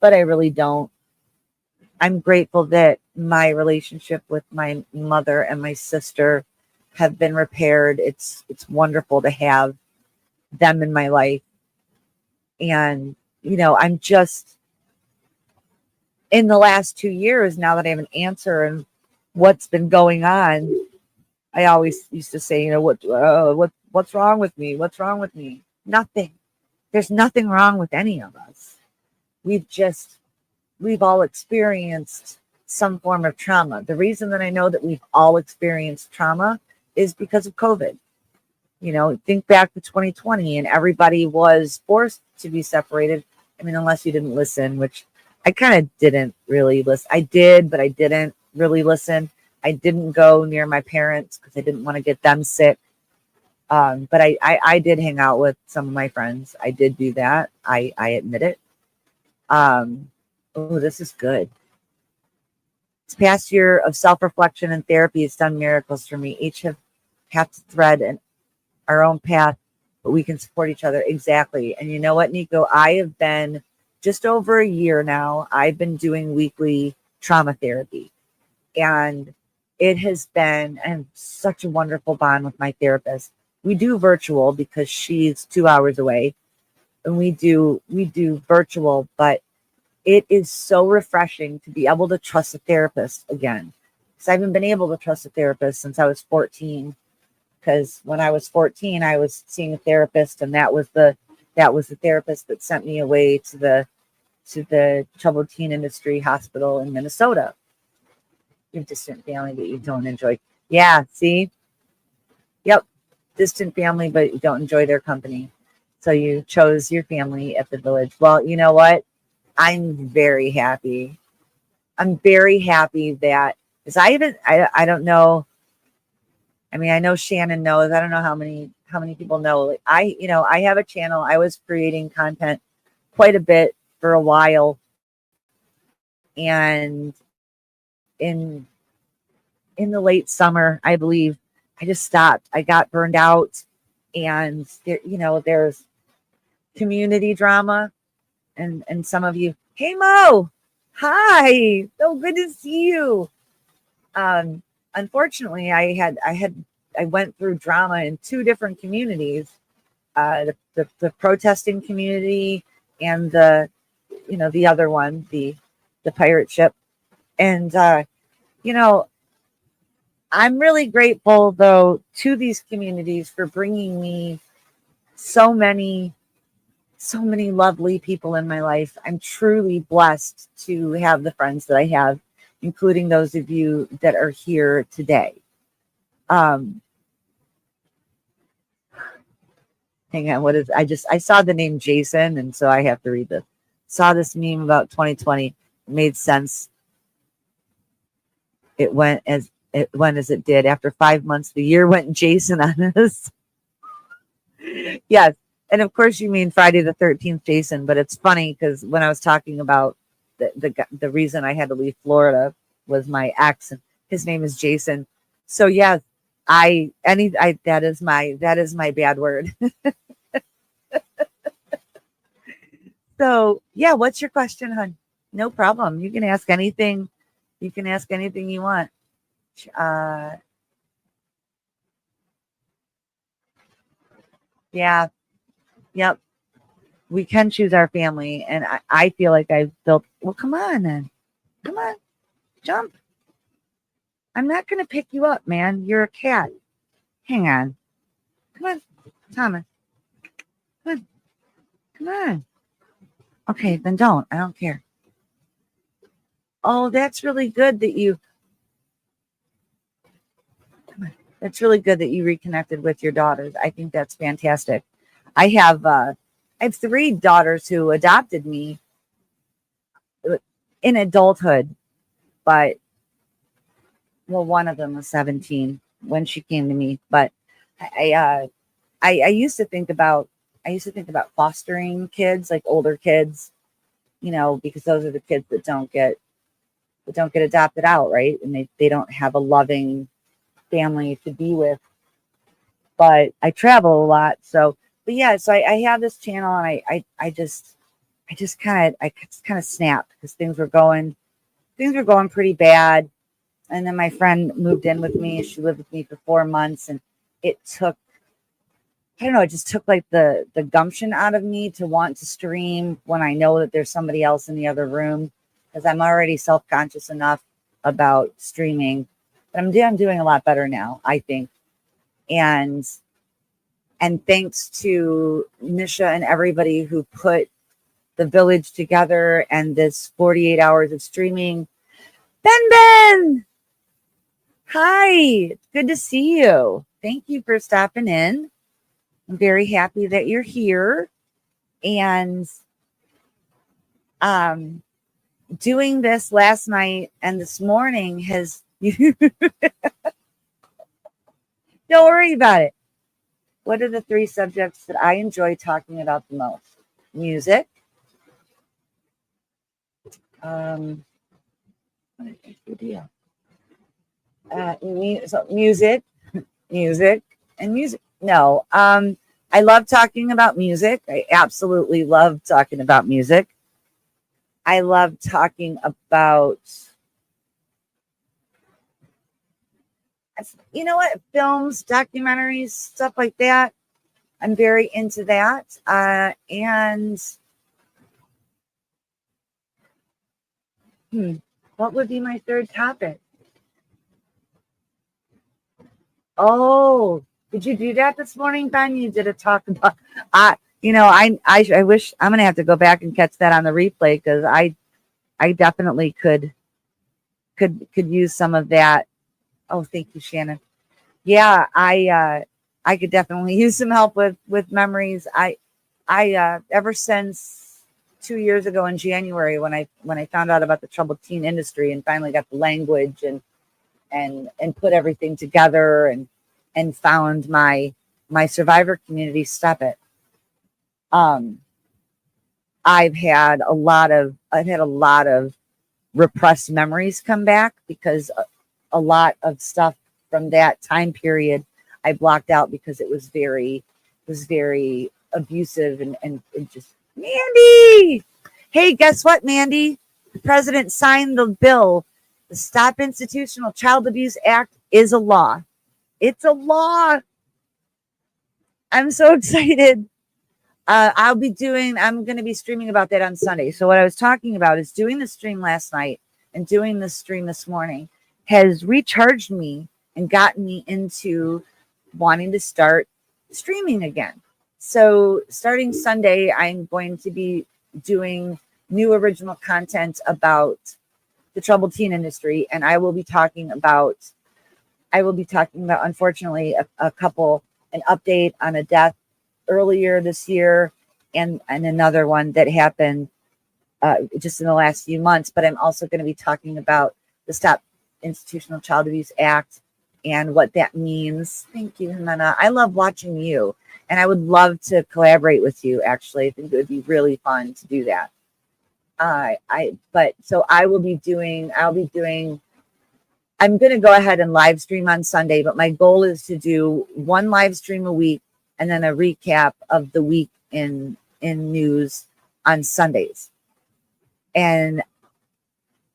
but I really don't. I'm grateful that my relationship with my mother and my sister have been repaired. It's wonderful to have them in my life. And, I'm just in the last 2 years, now that I have an answer and what's been going on, I always used to say, what's wrong with me? What's wrong with me? Nothing. There's nothing wrong with any of us. We've all experienced some form of trauma. The reason that I know that we've all experienced trauma is because of COVID. Think back to 2020 and everybody was forced to be separated. I mean, unless you didn't listen, which I kind of didn't really listen. I did, but I didn't really listen. I didn't go near my parents because I didn't want to get them sick. But I did hang out with some of my friends. I did do that. I admit it. Oh, this is good. This past year of self-reflection and therapy has done miracles for me. Each have to thread our own path, but we can support each other. Exactly. And you know what, Nico? I have been just over a year now. I've been doing weekly trauma therapy, and it has been such a wonderful bond with my therapist. We do virtual because she's 2 hours away, and we do virtual, but it is so refreshing to be able to trust a therapist again. Because I haven't been able to trust a therapist since I was 14. Because when I was 14, I was seeing a therapist, and that was the therapist that sent me away to the troubled teen industry hospital in Minnesota. Your distant family that you don't enjoy. Yeah, see? Yep. Distant family, but you don't enjoy their company. So you chose your family at the village. Well, you know what? I'm very happy. I'm very happy that, because I don't know. I mean, I know Shannon knows. I don't know how many people know. Like I have a channel. I was creating content quite a bit for a while, and in the late summer, I believe, I just stopped. I got burned out, and there's community drama, and some of you, hey Mo, hi, so good to see you. Unfortunately, I went through drama in two different communities, the protesting community and the other one, the pirate ship. And I'm really grateful though to these communities for bringing me so many lovely people in my life. I'm truly blessed to have the friends that I have, including those of you that are here today. Hang on, I saw the name Jason, and so I have to read this. Saw this meme about 2020. It made sense. It went as it did. After 5 months, the year went Jason on us. Yes. And of course you mean Friday the 13th, Jason, but it's funny because when I was talking about the reason I had to leave Florida was my ex, and his name is Jason. So yeah, that is my bad word. So yeah, what's your question, hon? No problem. You can ask anything. You can ask anything you want. Yeah. Yep. We can choose our family. And I feel like I've built, well, come on then. Come on. Jump. I'm not going to pick you up, man. You're a cat. Hang on. Come on. Thomas. Come on. Come on. Okay, then don't. I don't care. Oh, that's really good that you. Come on. That's really good that you reconnected with your daughters. I think that's fantastic. I have 3 daughters who adopted me in adulthood, but one of them was 17 when she came to me. But I used to think about fostering kids, like older kids, because those are the kids that don't get adopted out, right? And they don't have a loving family to be with. But I travel a lot, so I have this channel, and I just kind of snapped because things were going pretty bad. And then my friend moved in with me. She lived with me for 4 months, and it took, I don't know, it just took like the gumption out of me to want to stream when I know that there's somebody else in the other room, because I'm already self-conscious enough about streaming. But I'm doing a lot better now, I think. And thanks to Misha and everybody who put the village together and this 48 hours of streaming. Ben, hi, it's good to see you. Thank you for stopping in. I'm very happy that you're here. And doing this last night and this morning has don't worry about it. What are the 3 subjects that I enjoy talking about the most? Music. What is the deal? Music, and music. No, I love talking about music. I absolutely love talking about music. I love talking about, you know what, films, documentaries, stuff like that. I'm very into that. And what would be my 3rd topic? Oh, did you do that this morning, Ben? You did a talk about, I wish I'm going to have to go back and catch that on the replay, because I definitely could use some of that. Oh, thank you, Shannon. Yeah, I could definitely use some help with memories. I ever since 2 years ago in January, when I found out about the troubled teen industry and finally got the language and put everything together and found my survivor community. Stop it. I've had a lot of repressed memories come back, because a lot of stuff from that time period I blocked out because it was very abusive and just, Mandy. Hey, guess what, Mandy? The president signed the bill. The Stop Institutional Child Abuse Act is a law. It's a law. I'm so excited. I'm going to be streaming about that on Sunday. So what I was talking about is doing the stream last night and doing the stream this morning has recharged me and gotten me into wanting to start streaming again. So starting Sunday, I'm going to be doing new original content about the troubled teen industry. And I will be talking about, unfortunately, an update on a death earlier this year, and another one that happened just in the last few months. But I'm also going to be talking about the Stop Institutional Child Abuse Act and what that means. Thank you, Jimena. I love watching you, and I would love to collaborate with you. Actually, I think it would be really fun to do that. I'm going to go ahead and live stream on Sunday, but my goal is to do 1 live stream a week and then a recap of the week in news on Sundays. And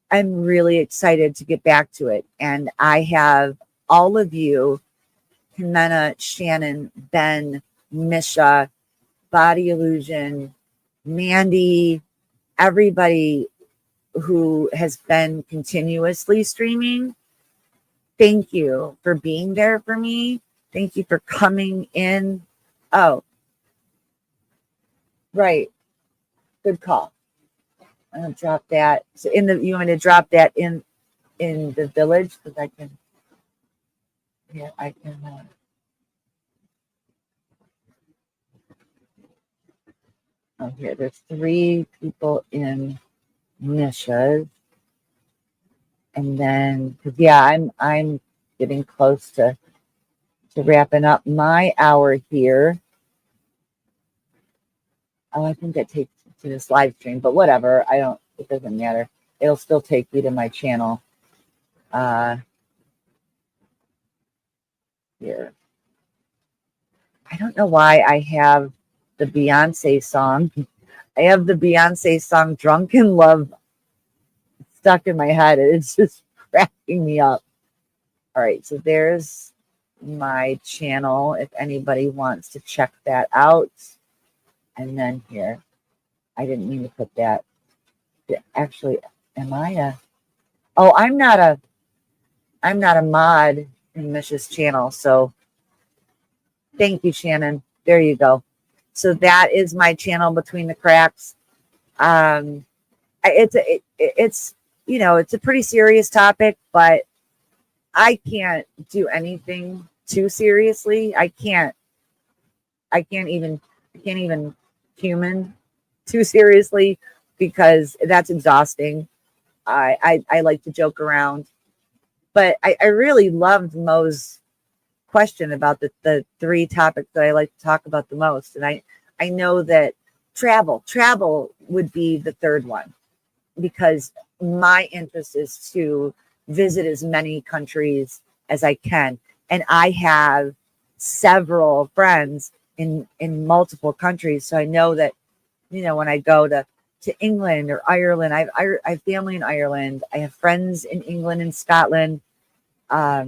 I'm really excited to get back to it. And I have all of you, Jimena, Shannon, Ben, Misha, Body Illusion, Mandy, everybody who has been continuously streaming. Thank you for being there for me. Thank you for coming in. Oh, right. Good call. I'm gonna drop that. So you want me to drop that in the village? Because I can. Yeah, I can. Oh, here. There's 3 people in Misha's, and then I'm getting close to wrapping up my hour here. Oh, I think that takes to this live stream, but whatever. It doesn't matter. It'll still take you to my channel. Here. I don't know why I have the Beyonce song. I have the Beyonce song Drunk in Love stuck in my head. It's just cracking me up. All right, so there's my channel if anybody wants to check that out. And then here, I didn't mean to put that. Actually, am I a... Oh, I'm not a... I'm not a mod in Mish's channel, so thank you, Shannon. There you go. So that is my channel, Between the Cracks. It's it's a pretty serious topic, but I can't do anything too seriously. I can't even human too seriously, because that's exhausting. I like to joke around, but I really loved Mo's question about the three topics that I like to talk about the most. And I know that travel would be the third one, because my interest is to visit as many countries as I can. And I have several friends in multiple countries. So I know that, when I go to England or Ireland, I have family in Ireland. I have friends in England and Scotland. I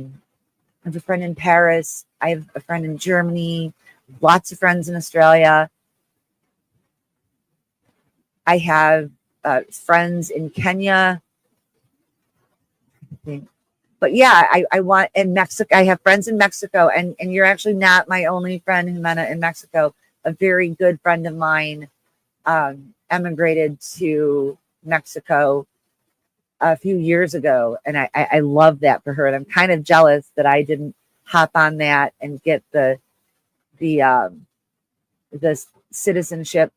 have a friend in Paris. I have a friend in Germany. Lots of friends in Australia. I have friends in Kenya. But yeah, I want in Mexico. I have friends in Mexico, and you're actually not my only friend, Jimena, in Mexico. A very good friend of mine emigrated to Mexico a few years ago, and I love that for her. And I'm kind of jealous that I didn't hop on that and get the citizenship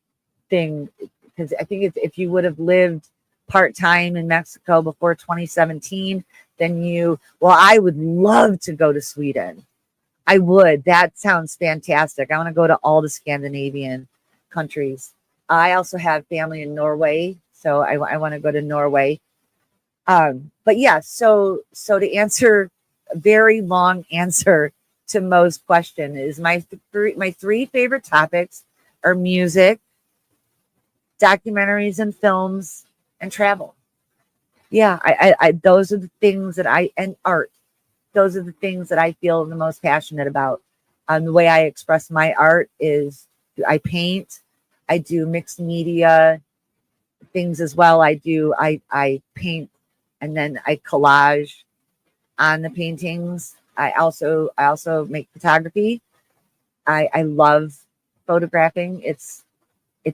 thing, because I think if you would have lived part-time in Mexico before 2017, then I would love to go to Sweden. I would. That sounds fantastic. I want to go to all the Scandinavian countries. I also have family in Norway, so I want to go to Norway. But yeah, so to answer a very long answer to Mo's question, is my three favorite topics are music, documentaries and films, and travel. Yeah, I those are the things that and art. Those are the things that I feel the most passionate about. The way I express my art is I paint, I do mixed media things as well. I paint, and then I collage on the paintings. I also make photography. I love photographing. It's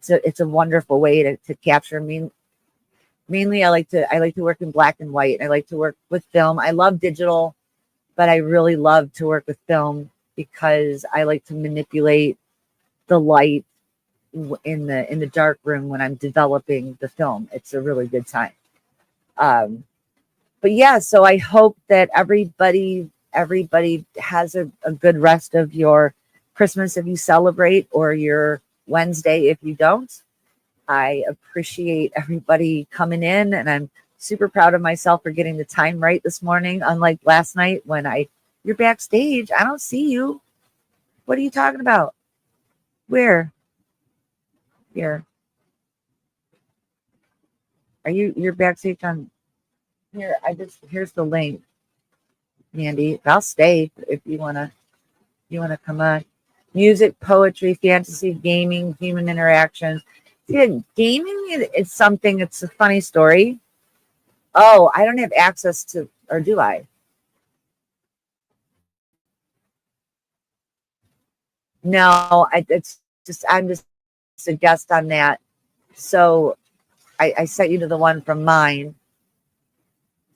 a wonderful way to capture me. Mainly I like to work in black and white. I like to work with film. I love digital, but I really love to work with film because I like to manipulate the light in the dark room when I'm developing the film. It's a really good time. But yeah, so I hope that everybody has a good rest of your Christmas if you celebrate, or your Wednesday if you don't. I appreciate everybody coming in, and I'm super proud of myself for getting the time right this morning, unlike last night when you're backstage. I don't see you. What are you talking about? Where? Here. You're backstage on here? Here's the link, Mandy. I'll stay if you wanna come on. Music, poetry, fantasy, gaming, human interactions. Yeah, gaming is something. It's a funny story. Oh, I don't have access to, or do I? No, I'm just a guest on that. So I sent you to the one from mine.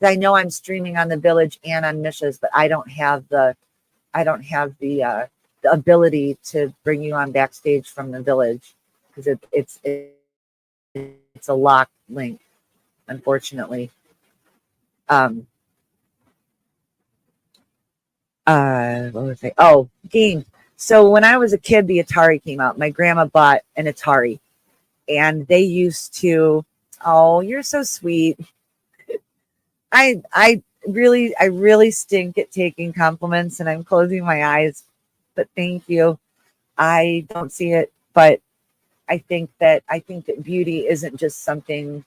I know I'm streaming on the Village and on Misha's, but I don't have the ability to bring you on backstage from the Village, because it's a locked link, unfortunately. What was I? Oh, games. So when I was a kid, the Atari came out. My grandma bought an Atari, and they used to. Oh, you're so sweet. I really stink at taking compliments, and I'm closing my eyes, but thank you. I don't see it, but I think that beauty isn't just something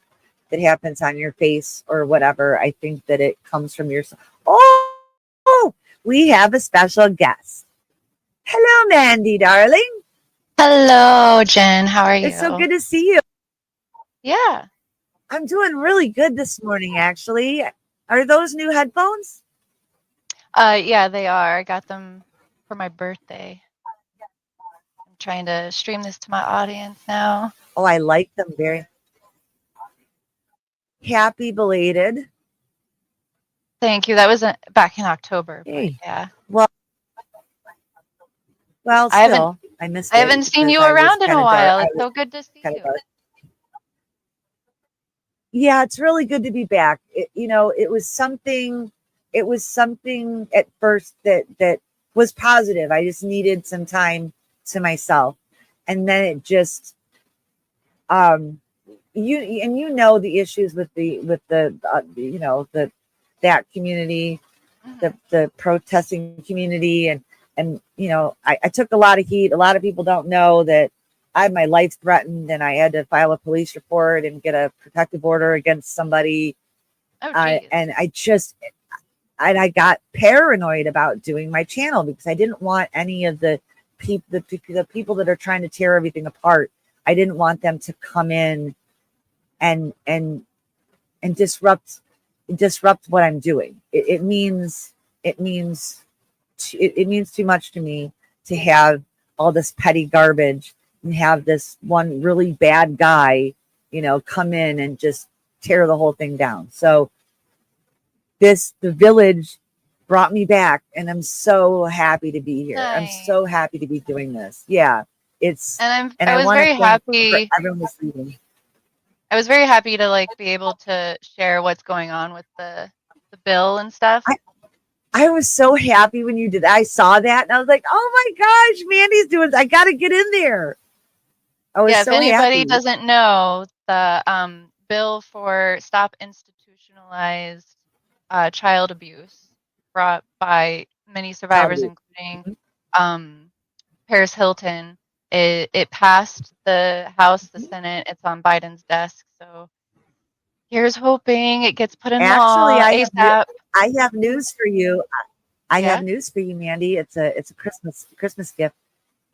that happens on your face or whatever. I think that it comes from your soul. Oh, we have a special guest. Hello, Mandy, darling. Hello, Jen. How are you? It's so good to see you. Yeah. I'm doing really good this morning, actually. Are those new headphones? Yeah, they are. I got them for my birthday. I'm trying to stream this to my audience now. Oh, I like them very. Happy belated. Thank you. That was back in October, but Hey. yeah. Well, still, I missed I it haven't seen because you I was around in kind a of dark. while. I It's was so good to see kind you. of dark. Yeah, it's really good to be back. It was something. It was something at first that was positive. I just needed some time to myself, and then it just the issues with the that community, the protesting community, and I took a lot of heat. A lot of people don't know that I had my life threatened and I had to file a police report and get a protective order against somebody. Oh, geez. And I got paranoid about doing my channel because I didn't want any of the people that are trying to tear everything apart. I didn't want them to come in and disrupt what I'm doing. It means too much to me to have all this petty garbage and have this one really bad guy, come in and just tear the whole thing down. So the village brought me back, and I'm so happy to be here. Nice. I'm so happy to be doing this. Yeah, I was very happy. Everyone was leaving. I was very happy to be able to share what's going on with the bill and stuff. I was so happy when you did that. I saw that and I was like, oh my gosh, Mandy's doing, I got to get in there. I was so happy. If anybody doesn't know, the bill for Stop Institutionalized Child Abuse brought by many survivors, including Paris Hilton, it passed the House, the Senate. It's on Biden's desk. So here's hoping it gets put in law ASAP. I have news for you. I have news for you, Mandy. It's a Christmas gift.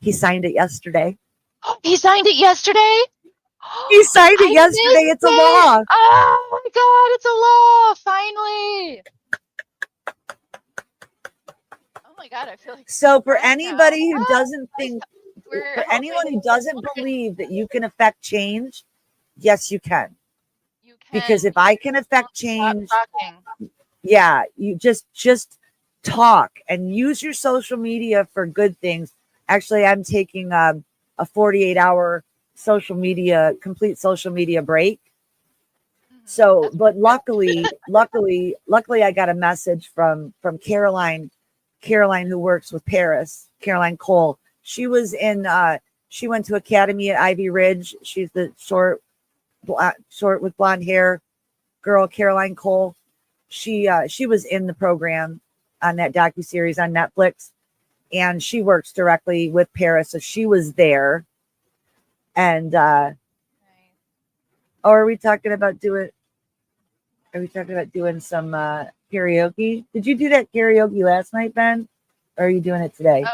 He signed it yesterday. He signed it yesterday? He signed it yesterday. It's a law. Oh my God, it's a law, finally. Oh my God, I feel like so for anybody who doesn't think, for anyone who doesn't believe that you can affect change, yes, you can. You can. Because if I can affect change, yeah, you just talk and use your social media for good things. Actually, I'm taking a 48-hour complete social media break. So, but luckily, I got a message from Caroline, who works with Paris, Caroline Cole. She was she went to academy at Ivy Ridge. She's the short with blonde hair girl, Caroline Cole. She was in the program on that docuseries on Netflix, and she works directly with Paris. So she was there. And are we talking about doing some karaoke? Did you do that karaoke last night, Ben? Or are you doing it today? Oh,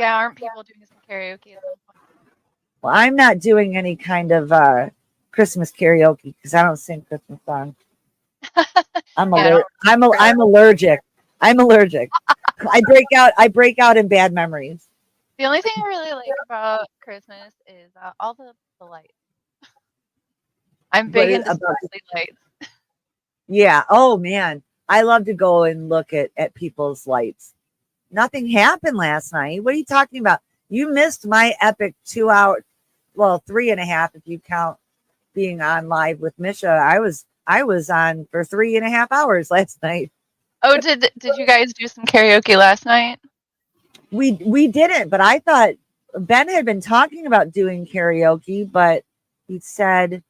aren't people doing some karaoke at some point? Well, I'm not doing any kind of Christmas karaoke because I don't sing Christmas songs. I'm allergic. I'm allergic. I break out in bad memories. The only thing I really like about Christmas is all the lights. I'm big into sparkly lights. Yeah. Oh man, I love to go and look at people's lights. Nothing happened last night. What are you talking about? You missed my epic 2 hour, well, 3.5 if you count being on live with Misha. I was on for 3.5 hours last night. Oh, did you guys do some karaoke last night? We didn't, but I thought Ben had been talking about doing karaoke, but he said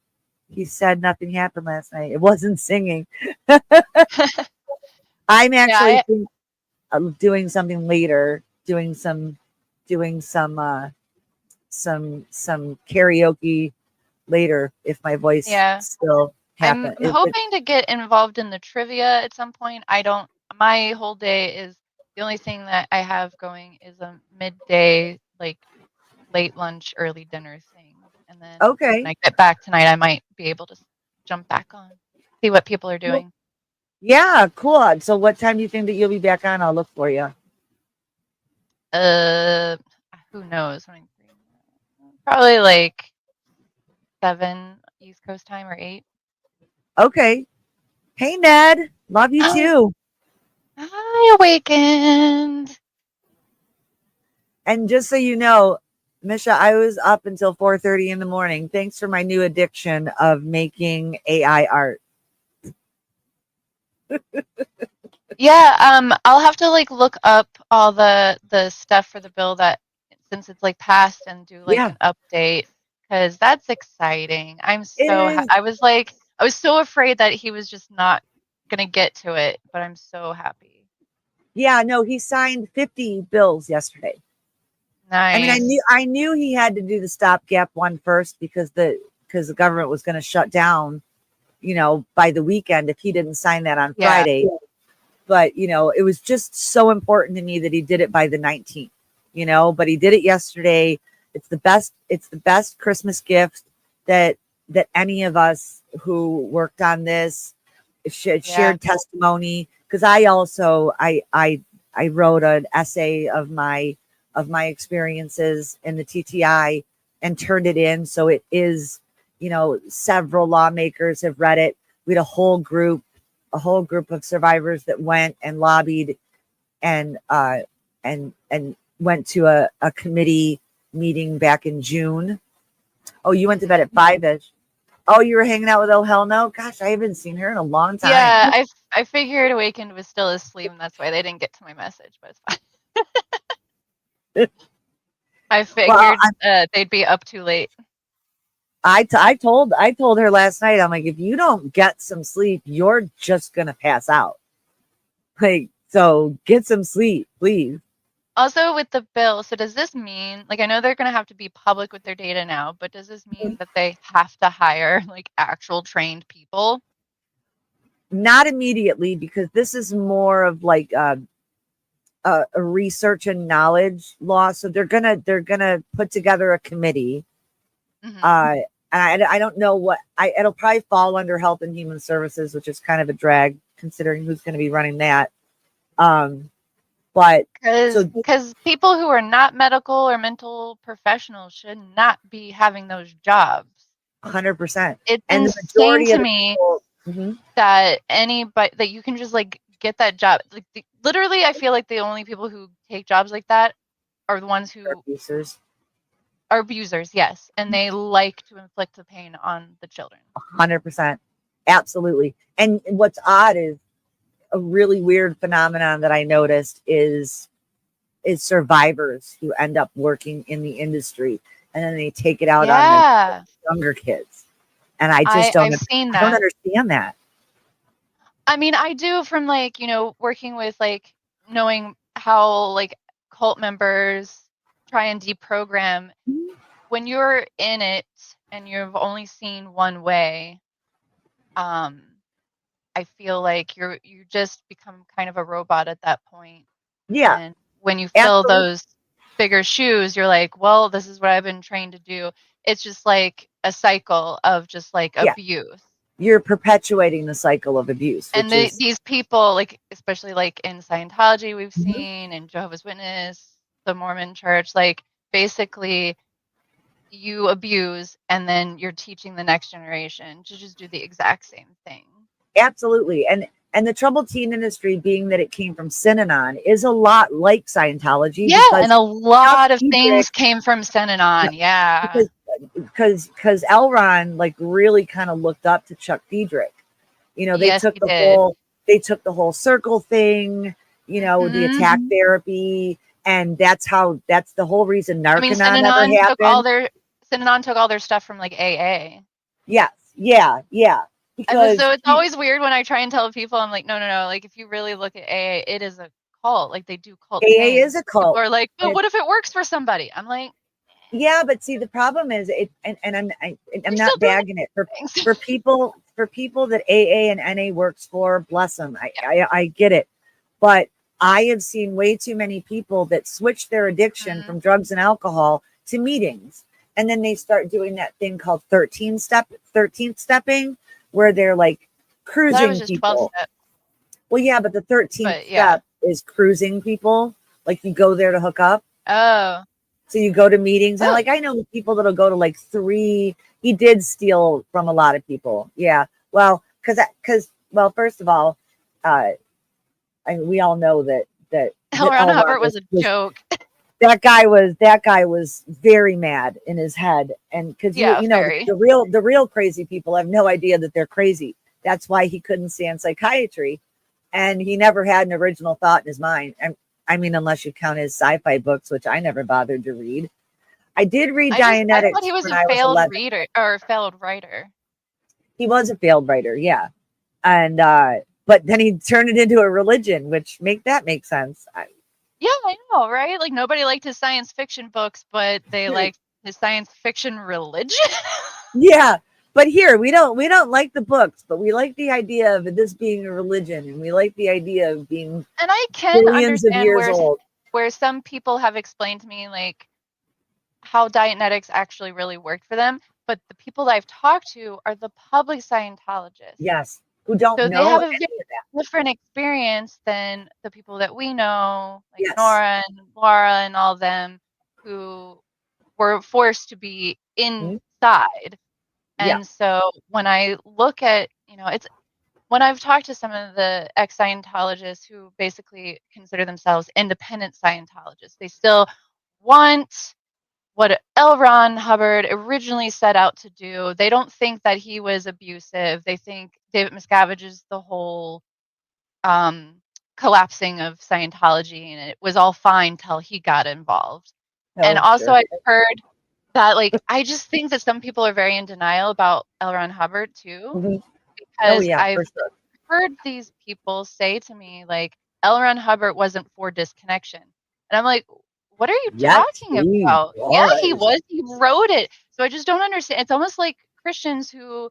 nothing happened last night. It wasn't singing. I'm actually doing something later, doing some karaoke later if my voice still happens. I'm hoping to get involved in the trivia at some point. My whole day is, the only thing that I have going is a midday, late lunch, early dinner thing. And then when I get back tonight, I might be able to jump back on, see what people are doing. Yeah, cool. So what time do you think that you'll be back on? I'll look for you. Uh, who knows? Probably like 7 East Coast time or 8. Okay. Hey, Ned. Love you too. I awakened. And just so you know, Misha, I was up until 4:30 in the morning. Thanks for my new addiction of making AI art. Yeah, I'll have to like look up all the stuff for the bill that since it's like passed and do like Yeah, an update because that's exciting. it is. I was so afraid that he was just not gonna get to it, but I'm so happy. Yeah, no, he signed 50 bills yesterday. I mean, Nice. I knew he had to do the stopgap one first because the government was going to shut down, by the weekend if he didn't sign that on Yeah. Friday. But it was just so important to me that he did it by the 19th. But he did it yesterday. It's the best Christmas gift that any of us who worked on this Yeah. shared testimony, because I wrote an essay of my experiences in the TTI and turned it in. So it is, several lawmakers have read it. We had a whole group of survivors that went and lobbied and and went to a committee meeting back in June. Oh, you went to bed at 5ish. Oh, you were hanging out with Oh Hell No? Gosh, I haven't seen her in a long time. Yeah, I figured Awakened was still asleep and that's why they didn't get to my message, but it's fine. I Well, figured they'd be up too late. I told her last night, I'm like, if you don't get some sleep, you're just gonna pass out. Like, so get some sleep, please. Also with the bill, so does this mean, like I know they're gonna have to be public with their data now, but does this mean that they have to hire like actual trained people? Not immediately, because this is more of like a research and knowledge law. So they're gonna put together a committee. Hmm. Uh, and I don't know it'll probably fall under Health and Human Services, which is kind of a drag considering who's going to be running that. But so Because people who are not medical or mental professionals should not be having those jobs. 100%, It's and the insane majority to of the me people. Mhm. that anybody that you can just like get that job. Like literally, I feel like the only people who take jobs like that are the ones who Abusers. are abusers, yes, and they like to inflict the pain on the children. 100%, absolutely. And what's odd is a really weird phenomenon that I noticed is survivors who end up working in the industry, and then they take it out on the Yeah, younger kids. And I just don't I've seen I don't that. understand that. I mean, I do from like, working with like knowing how like cult members try and deprogram. When you're in it and you've only seen one way, um, I feel like you just become kind of a robot at that point. Yeah, And when you fill absolutely. those bigger shoes, you're like, well, this is what I've been trained to do. It's just like a cycle of just like Yeah, abuse. you're perpetuating the cycle of abuse, And which is these people, like especially like in Scientology, we've Mhm. seen in Jehovah's Witness, the Mormon Church, like basically you abuse and then you're teaching the next generation to just do the exact same thing. Absolutely. And the troubled teen industry, being that it came from Synanon, is a lot like Scientology, Yeah, and because a Chuck lot of Diedrich, things came from yeah, Synanon. Yeah. because Elron like really kind of looked up to Chuck Diedrich. They Yes, took he did. the whole circle thing, the Hmm. attack therapy, and that's the whole reason I mean, Narcanon ever happened. Synanon took all their stuff from like AA. Yes, yeah, yeah, because So it's always weird when I try and tell people, I'm like, no, no, no. Like, if you really look at AA, it is a cult. Like, they do cult AA things. is a People cult. are like, but And what if it works for somebody? I'm like, yeah, but see, the problem is and I'm you're still not doing bagging it things. for people that AA and NA works for. Bless them, Yeah. I get it, but I have seen way too many people that switch their addiction Mhm. from drugs and alcohol to meetings, and then they start doing that thing called 13th stepping, where they're like That was cruising just 12 people. steps. Well, yeah, but the 13th But yeah. step is cruising people. Like you go there to hook up. Oh. So you go to meetings, and Oh. like I know people that'll go to like 3. He did steal from a lot of people. Yeah. Well, because well, first of all, uh, we all know that L. Ron Elron Hubbard was a joke. that guy was very mad in his head, and because Yeah, you know very. the real crazy people have no idea that they're crazy. That's why he couldn't stand psychiatry, and he never had an original thought in his mind. And I mean, unless you count his sci-fi books, which I never bothered to read. I did read I thought he Dianetics was when a I was failed 11. reader or failed writer. He was a failed writer, yeah, and but then he turned it into a religion, which make sense. Yeah, I know, right? Like nobody liked his science fiction books, but they liked his science fiction religion. Yeah, but here we don't like the books, but we like the idea of this being a religion, and we like the idea of being And I can billions of understand years old. where some people have explained to me like how Dianetics actually really worked for them, but the people that I've talked to are the public Scientologists. Yes, who don't So they know have a any very of that. different experience than the people that we know, like Yes. Nora and Laura and all them, who were forced to be Mhm. inside. Yeah. And so when I look at, it's when I've talked to some of the ex-Scientologists who basically consider themselves independent Scientologists, they still want what L. Ron Hubbard originally set out to do. They don't think that he was abusive. They think David Miscavige is the whole collapsing of Scientology, and it was all fine till he got involved. And Oh, also, sure. I've heard that, like, I just think that some people are very in denial about L. Ron Hubbard too, Mhm. Oh, because yeah, I've for sure. heard these people say to me, like, L. Ron Hubbard wasn't for disconnection. And I'm like, what are you Yes, talking he about? Yeah, he was. was. He wrote it. So I just don't understand. It's almost like Christians who,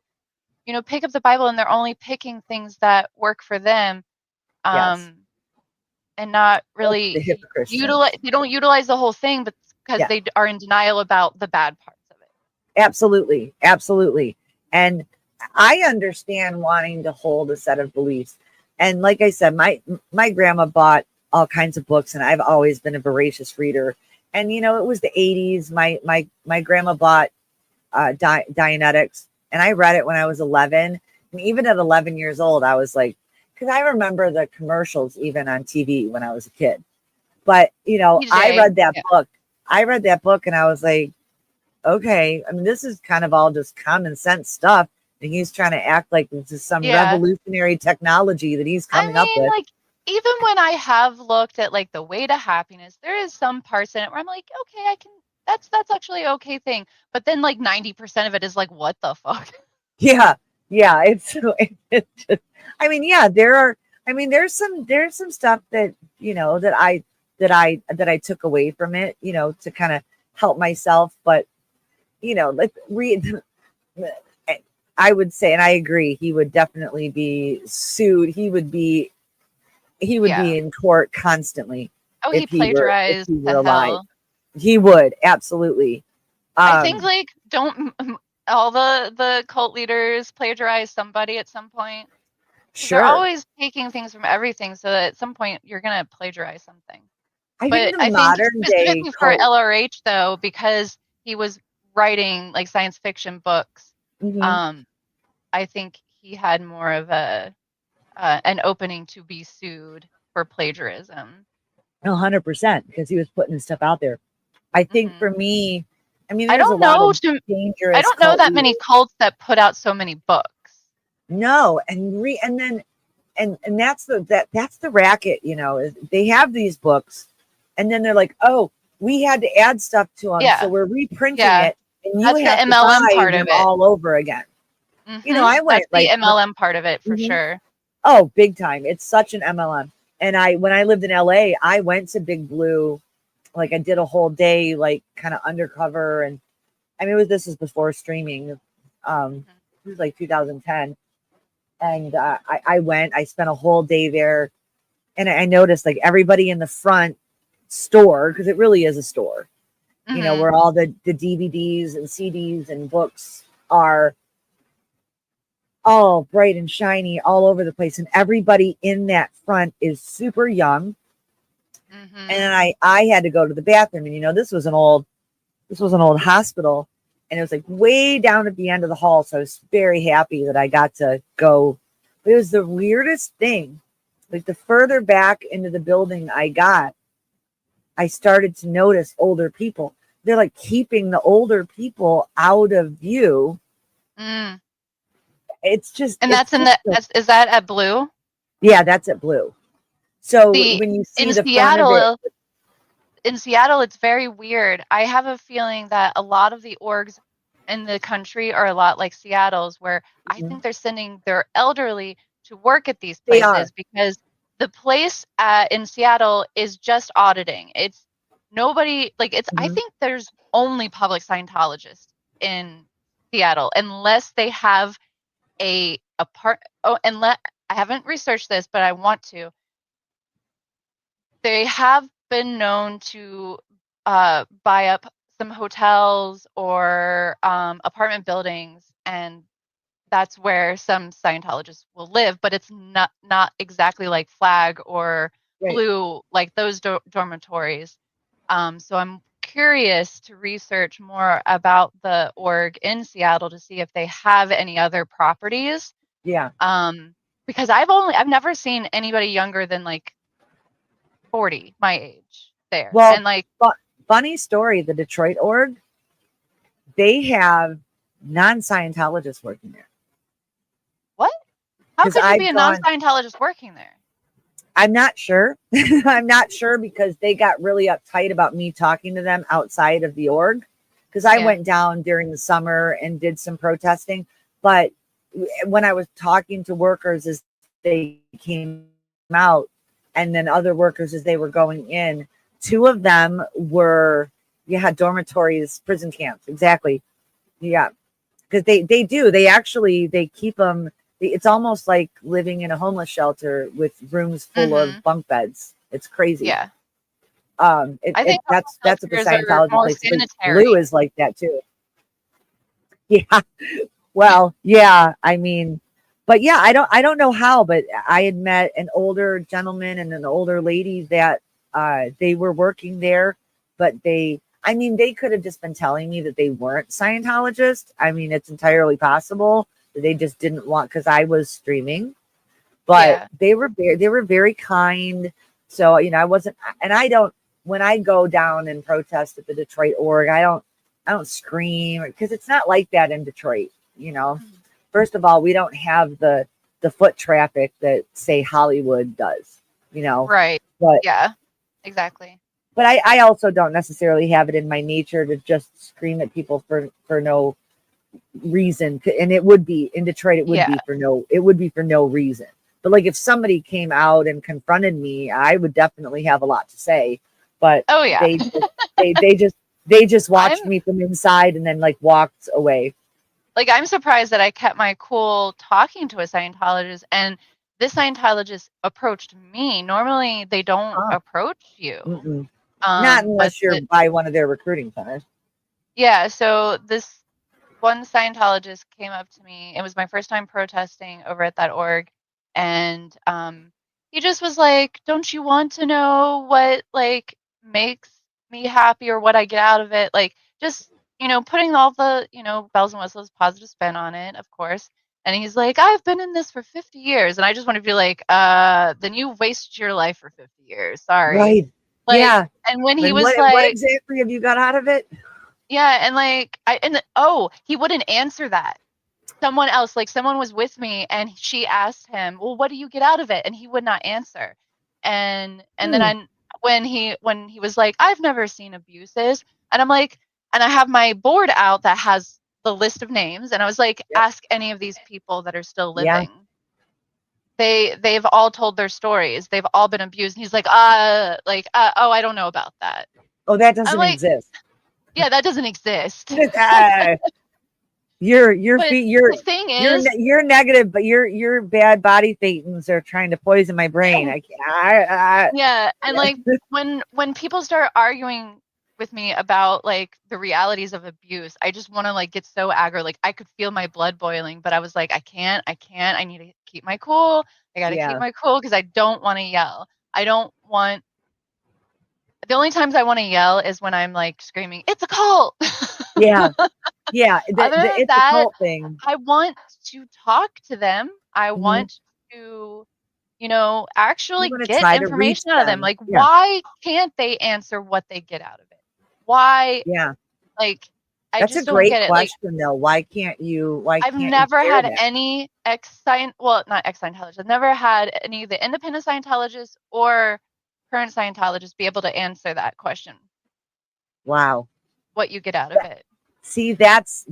pick up the Bible and they're only picking things that work for them. Yes. And not That's the really hypocrite utilize. Christians. They don't utilize the whole thing, but because Yeah. they are in denial about the bad parts of it. Absolutely. Absolutely. And I understand wanting to hold a set of beliefs. And like I said, my grandma bought all kinds of books, and I've always been a voracious reader. And it was the 80s. My grandma bought Dianetics, and I read it when I was 11. And even at 11 years old, I was like, because I remember the commercials even on TV when I was a kid. But I PJ, read that yeah. book. I read that book, and I was like, okay, I mean, this is kind of all just common sense stuff. And he's trying to act like this is some Yeah. revolutionary technology that he's I coming up mean, with. like, even when I have looked at like the way to happiness, there is some parts in it where I'm like, okay, I can. That's actually an okay thing. But then like 90% of it is like, what the fuck? Yeah, yeah. It's just, I mean, yeah, there are. I mean, there's some stuff that that I took away from it, to kind of help myself. But like read. I would say, and I agree, he would definitely be sued. He would be Yeah. in court constantly Oh, he if he were plagiarized the alive. hell. He would absolutely. I think Um, like don't all the cult leaders plagiarize somebody at some point? Because they're sure. always taking things from everything, so that at some point you're gonna plagiarize something. I think But the I think modern day specifically for cult. LRH though, because he was writing like science fiction books, Mhm, um, I think he had more of a an opening to be sued for plagiarism. 100%, because he was putting his stuff out there. I think hmm for me, I mean, I there's a don't lot know of to I dangerous don't know cult that many leaders. cults that put out so many books. No, and then and that's the racket. Is they have these books, and then they're like, oh, we had to add stuff to them, so Yeah, we're reprinting yeah. it, and you That's the have to MLM buy part of them it. all over again. I That's went the like, MLM part of it for mhm. sure. Oh, big time. It's such an MLM. And when I lived in LA, I went to Big Blue. Like I did a whole day, like kind of undercover. And I mean, this was before streaming. Mhm. It was like 2010. And I spent a whole day there. And I noticed like everybody in the front store, because it really is a store, Mhm. where all the DVDs and CDs and books are, all bright and shiny all over the place. And everybody in that front is super young. Mm-hmm. And I had to go to the bathroom. And, you know, this was an old hospital. And it was like way down at the end of the hall. So I was very happy that I got to go. But it was the weirdest thing. Like the further back into the building I got, I started to notice older people. They're like keeping the older people out of view. Mm. It's just, And it's that's in just, is that at Blue? yeah, that's at Blue. So See, when you see in the front of it, Seattle, it's very weird. I have a feeling that a lot of the orgs in the country are a lot like Seattle's, where I think they're sending their elderly to work at these they are. places because the place in Seattle is just auditing. It's nobody like it's. I Mhm. think there's only public Scientologists in Seattle, unless they have a part. Oh, and I haven't researched this, but I want to. They have been known to buy up some hotels or apartment buildings, and that's where some Scientologists will live. But it's not exactly like Flag or Right. Blue, like those dormitories. So I'm curious to research more about the org in Seattle to see if they have any other properties. Yeah. Because I've never seen anybody younger than like 40, my age there. Well, And like, funny story, the Detroit org, they have non-Scientologists working there. what? How Because could you be I've a gone, non-Scientologist working there? I'm not sure. I'm not sure because they got really uptight about me talking to them outside of the org. Because I Yeah. went down during the summer and did some protesting. But when I was talking to workers as they came out, and then other workers as they were going in, two of them were, yeah, dormitories, prison camps. Exactly. Yeah. Because they actually, they keep them, it's almost like living in a homeless shelter with rooms full Mm-hmm. of bunk beds. It's crazy. Yeah. I think That's what the shelters are Scientology more place is. sanitary. Blue is like that too. Yeah. Well, yeah. I mean, but yeah, I don't know how, but I had met an older gentleman and an older lady that they were working there, but I mean, they could have just been telling me that they weren't Scientologists. I mean, it's entirely possible that they just didn't want, because I was streaming, but Yeah. they were very kind. So, you know, I wasn't, and I don't, when I go down and protest at the Detroit org, I don't scream because it's not like that in Detroit, you know. Mhm. First of all, we don't have the foot traffic that say Hollywood does, you know. Right. But Yeah. Exactly. I also don't necessarily have it in my nature to just scream at people for no reason. And it would be in Detroit, it would Yeah. be for no reason. But like if somebody came out and confronted me, I would definitely have a lot to say. But Oh yeah. they just watched I'm me from inside and then like walked away. like I'm surprised that I kept my cool talking to a Scientologist, and this Scientologist approached me. Normally they don't Huh. approach you. Mm-mm. Not But unless you're by one of their recruiting centers. yeah, so this one Scientologist came up to me. It was my first time protesting over at that org, and he just was like, "Don't you want to know what like makes me happy or what I get out of it?" Like just putting all the bells and whistles, positive spin on it, of course. And he's like, "I've been in this for 50 years," and I just want to be like, then you wasted your life for 50 years. Sorry." Right. Like, Yeah. and when he And was what like, exactly have you got out of it? yeah, and like he wouldn't answer that. Someone was with me and she asked him, "Well, what do you get out of it?" And he would not answer. And then Hmm. when he was like, "I've never seen abuses." And I'm like, and I have my board out that has the list of names, and I was like, Yep. "Ask any of these people that are still Yeah. living." They've all told their stories. They've all been abused. And he's like, oh, I don't know about that." Oh, that I'm doesn't like, exist. "Yeah, that doesn't exist." Ah, your But feet, the thing is, you're negative, but your bad body thetans are trying to poison my brain. I can't. yeah, and like when people start arguing with me about like the realities of abuse. I just want to like get so aggro. Like I could feel my blood boiling, but I was like, I can't. I need to keep my cool. I got to keep Yeah. my cool because I don't want to yell. I don't want. The only times I want to yell is when I'm like screaming, "It's a cult." Yeah. Yeah. Other than It's a that, cult thing. I want to talk to them. I Mhm. want to, you know, You actually want to get try to reach information out of them. them. Like, Yeah. why can't they answer what they get out of it? Why, Yeah. like, I That's a just don't great get it. Like, question though. Why I've can't you never share had that? any well, not ex-Scientologists. I've never had any of the independent Scientologists or current Scientologists be able to answer that question. Wow. What you get out of it. See, that's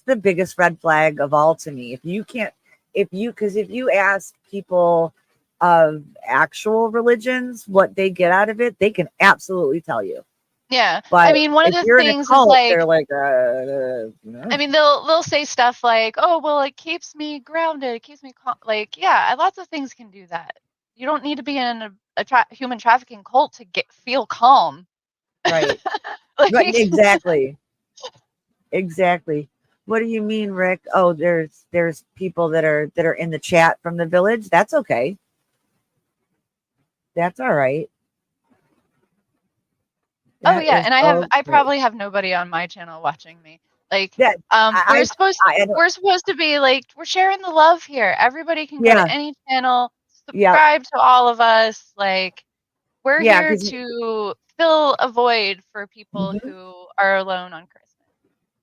the biggest red flag of all to me. If you can't, because if you ask people of actual religions what they get out of it, they can absolutely tell you. Yeah. But I mean, one of if the you're in a things is cult, like, they're like, I mean, they'll say stuff like, "Oh, well, it keeps me grounded. It keeps me calm." Like, yeah, lots of things can do that. You don't need to be in a human trafficking cult to feel calm. right, right, Like, exactly, exactly. What do you mean, Rick? Oh, there's people that are in the chat from the village. That's okay. That's all right. oh That yeah, is and I okay. probably have nobody on my channel watching me. Like, That I I don't. we're supposed to be like we're sharing the love here. Everybody can go Yeah, to any channel, yeah, subscribe to all of us. Like, we're yeah. here Because to fill a void for people mhm, who are alone on Christmas.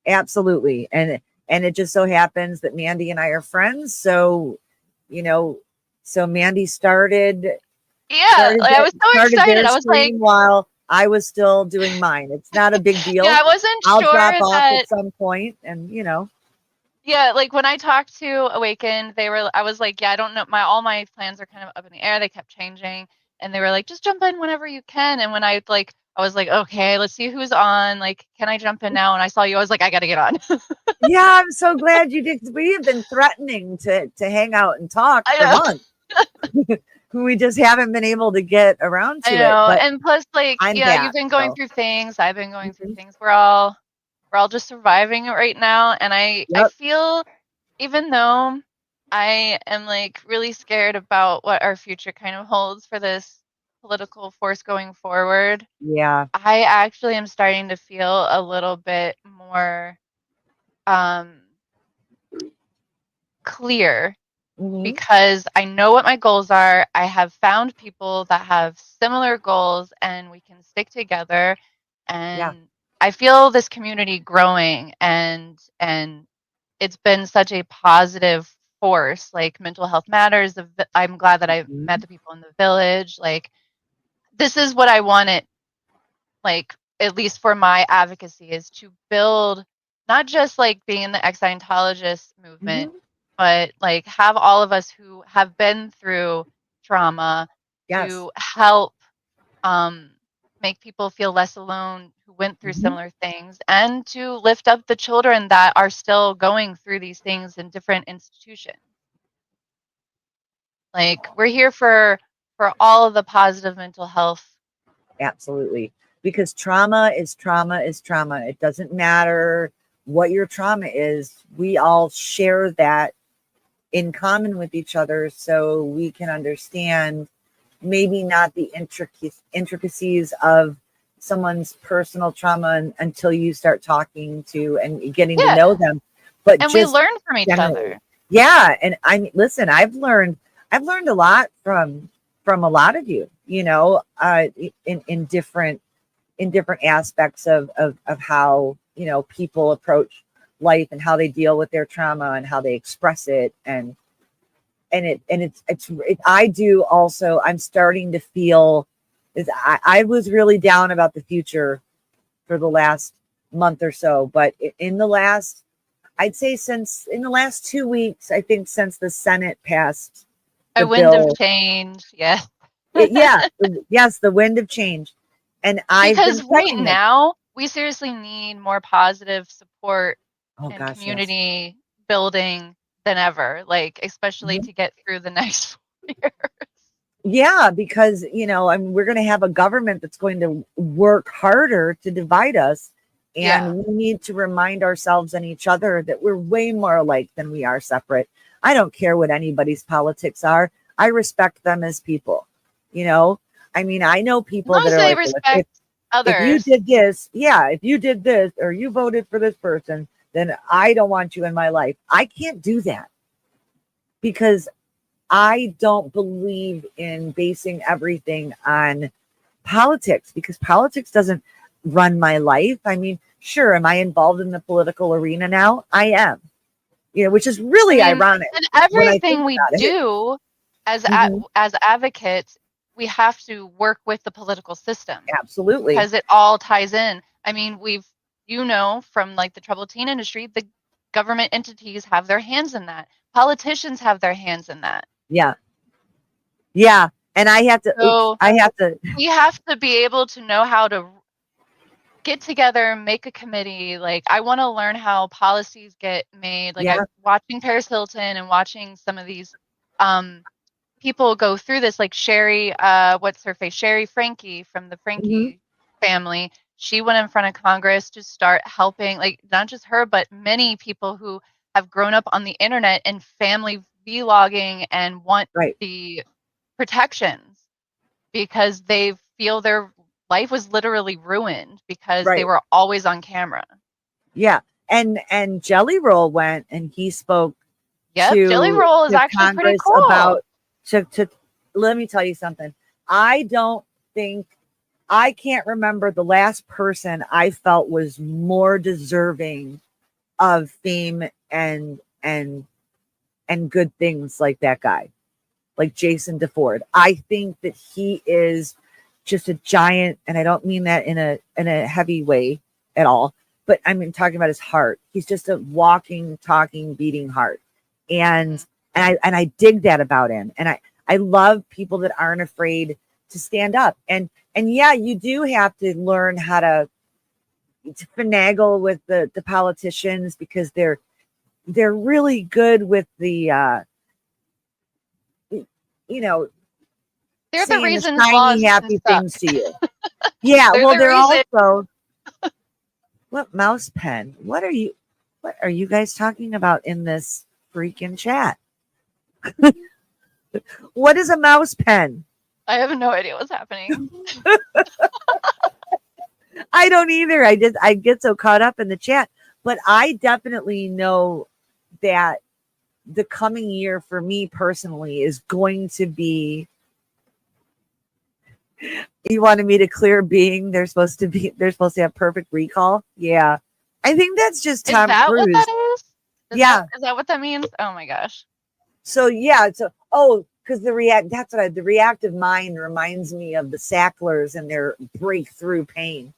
absolutely, and it just so happens that Mandy and I are friends. So, you know, so Mandy Yeah, like, I was so started excited. their I was like, stream while I was still doing mine. It's not a big yeah, deal. I wasn't I'll drop sure off that. at some point, and Yeah, like when I talked to Awakened, I was like, yeah, I don't know. All my plans are kind of up in the air. They kept changing, and they were like, just jump in whenever you can. And when I was like, okay, let's see who's on. Like, can I jump in now? And I saw you. I was like, I gotta get on. yeah, I'm so glad you did. We have been threatening to hang out and talk I for know, months. We just haven't been able to get around I to it, know. but And plus, like, I'm yeah, you've back. been going So, through things. I've been going through mhm. things. We're all just surviving it right now. And I Yep. feel, even though I am like really scared about what our future kind of holds for this political force going forward, Yeah. I actually am starting to feel a little bit more um, clear Hmm. because I know what my goals are. I have found people that have similar goals and we can stick together. Yeah. And I feel this community growing and it's been such a positive force. Like mental health matters. I'm glad that I met Mhm. the people in the village. Like this is what I wanted, like at least for my advocacy, is to build not just like being in the ex-Scientologist movement, Mhm. but like have all of us who have been through trauma Yes. to help um, make people feel less alone who went through Mhm. similar things and to lift up the children that are still going through these things in different institutions. Like we're here for all of the positive mental health. Absolutely. Because trauma is trauma is trauma. It doesn't matter what your trauma is. We all share that in common with each other so we can understand maybe not the intricacies of someone's personal trauma until you start talking to and getting to Yeah, know them, but and we just learn from each generally. other. Yeah, and I mean, listen, I've learned a lot from a lot of you, in different aspects of how, people approach life and how they deal with their trauma and how they express it. I do also, I'm starting to feel is I was really down about the future for the last month or so, but in the last, I'd say since in the last 2 weeks, I think since the Senate passed A the wind of bill, change, yeah. yeah, yes, the wind of change. And I've been Because right feeling it. now, we seriously need more positive support Oh and gosh, yes. community building than ever, like especially Mhm. to get through the next 4 years. Yeah, because we're going to have a government that's going to work harder to divide us, Yeah. and we need to remind ourselves and each other that we're way more alike than we are separate. I don't care what anybody's politics are. I respect them as people. You know, I mean, I know As people long that as are they like, well, if respect if you others. did this, yeah, if you did this or you voted for this person, then I don't want you in my life. I can't do that because I don't believe in basing everything on politics, because politics doesn't run my life. I mean, sure, am I involved in the political arena now? I am, which is I really mean, ironic and when I think everything we about it. do as Mhm. as advocates, we have to work with the political system Absolutely. because it all ties in. I mean, from like the troubled teen industry, the government entities have their hands in that. Politicians have their hands in that. Yeah. Yeah. And I have to, oops, So I have to, we have to be able to know how to get together, make a committee. Like, I want to learn how policies get made. Like, yeah. I watching Paris Hilton and watching some of these um, people go through this, like Sherry, what's her face? Sherry Frankie from the Hmm. Frankie family. She went in front of Congress to start helping, like, not just her, but many people who have grown up on the internet and family vlogging and want Right. the protections because they feel their life was literally ruined because they Right. were always on camera. Yeah. And Jelly Roll went and he spoke Yep, Jelly to Roll is to actually pretty Congress cool. about to let me tell you something. I don't think I can't remember the last person I felt was more deserving of fame and good things like that guy, like Jason DeFord. I think that he is just a giant, and I don't mean that in a heavy way at all, but I mean talking about his heart. He's just a walking, talking, beating heart. Mhm. And I dig that about him. And I love people that aren't afraid to stand up. And yeah, you do have to learn how to finagle with the politicians, because they're really good with the you know They're the saying the reason shiny laws shouldn't happy suck. things to you. Yeah, They're well, the they're reason. also what mouse pen? What are you guys talking about in this freaking chat? What is a mouse pen? I have no idea what's happening. I don't either. I get so caught up in the chat, but I definitely know that the coming year for me personally is going to be. You wanted me to clear being they're supposed to have perfect recall. Yeah. I think that's just Is Tom that what that Cruise. is? Yeah. Is that what that means? Oh my gosh. So yeah, because the reactive mind reminds me of the Sacklers and their breakthrough pain.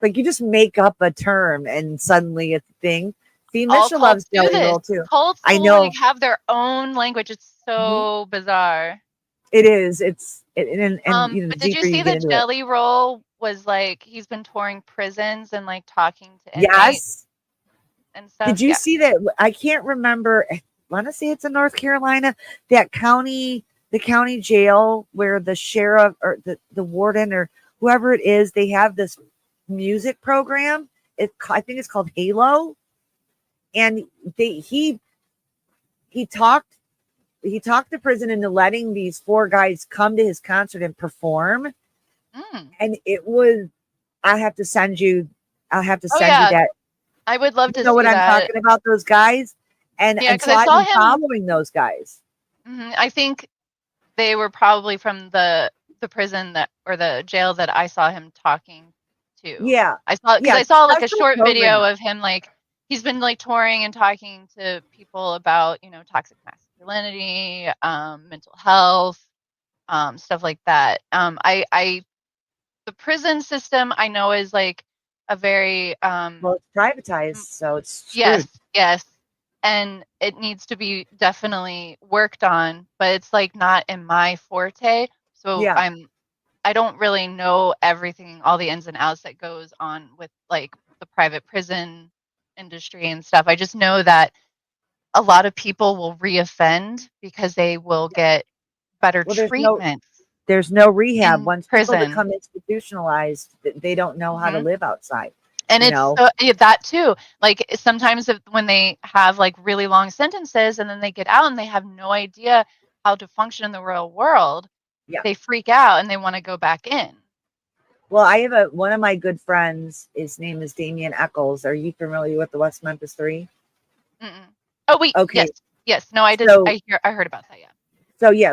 Like you just make up a term and suddenly it's a thing. See, All Misha loves cults do Jelly this. Roll too. Cults I will like know have their own language. It's mhm, so bizarre. it is. And But the did you deeper you see get that into it. Jelly Roll was like he's been touring prisons and like talking to inmates Yes. and Did stuff? you Yeah. see that? I can't remember. I want to say it's in North Carolina. The county jail where the sheriff or the warden or whoever it is, they have this music program. I think it's called Halo, and they he talked he talked the prison into letting these four guys come to his concert and perform, Mm. and it was. I have to send you. I'll have to Oh send you yeah, that. I would love You to know what see I'm that. talking about? Those guys, and Yeah, and because so I I've saw been him. following those guys. I think they were probably from the prison that or the jail that I saw him talking to. Yeah. I saw because Yeah. I saw like a Special short video program. of him like he's been like touring and talking to people about toxic masculinity, mental health, stuff like that. I the prison system I know is like a very Well, it's privatized, so it's yes, screwed. yes. And it needs to be definitely worked on, but it's like not in my forte. So Yeah. I don't really know everything, all the ins and outs that goes on with like the private prison industry and stuff. I just know that a lot of people will reoffend because they will get better Well, treatments there's no rehab. in Once people prison. become institutionalized, they don't know how to Mhm. live outside. And You it's know, that too. Like sometimes when they have like really long sentences and then they get out and they have no idea how to function in the real world, yeah. they freak out and they want to go back in. Well, I have one of my good friends. His name is Damian Eccles. Are you familiar with the West Memphis Three? Mm-mm. Oh wait, Okay, yes. No, I did. so I heard about that. Yeah.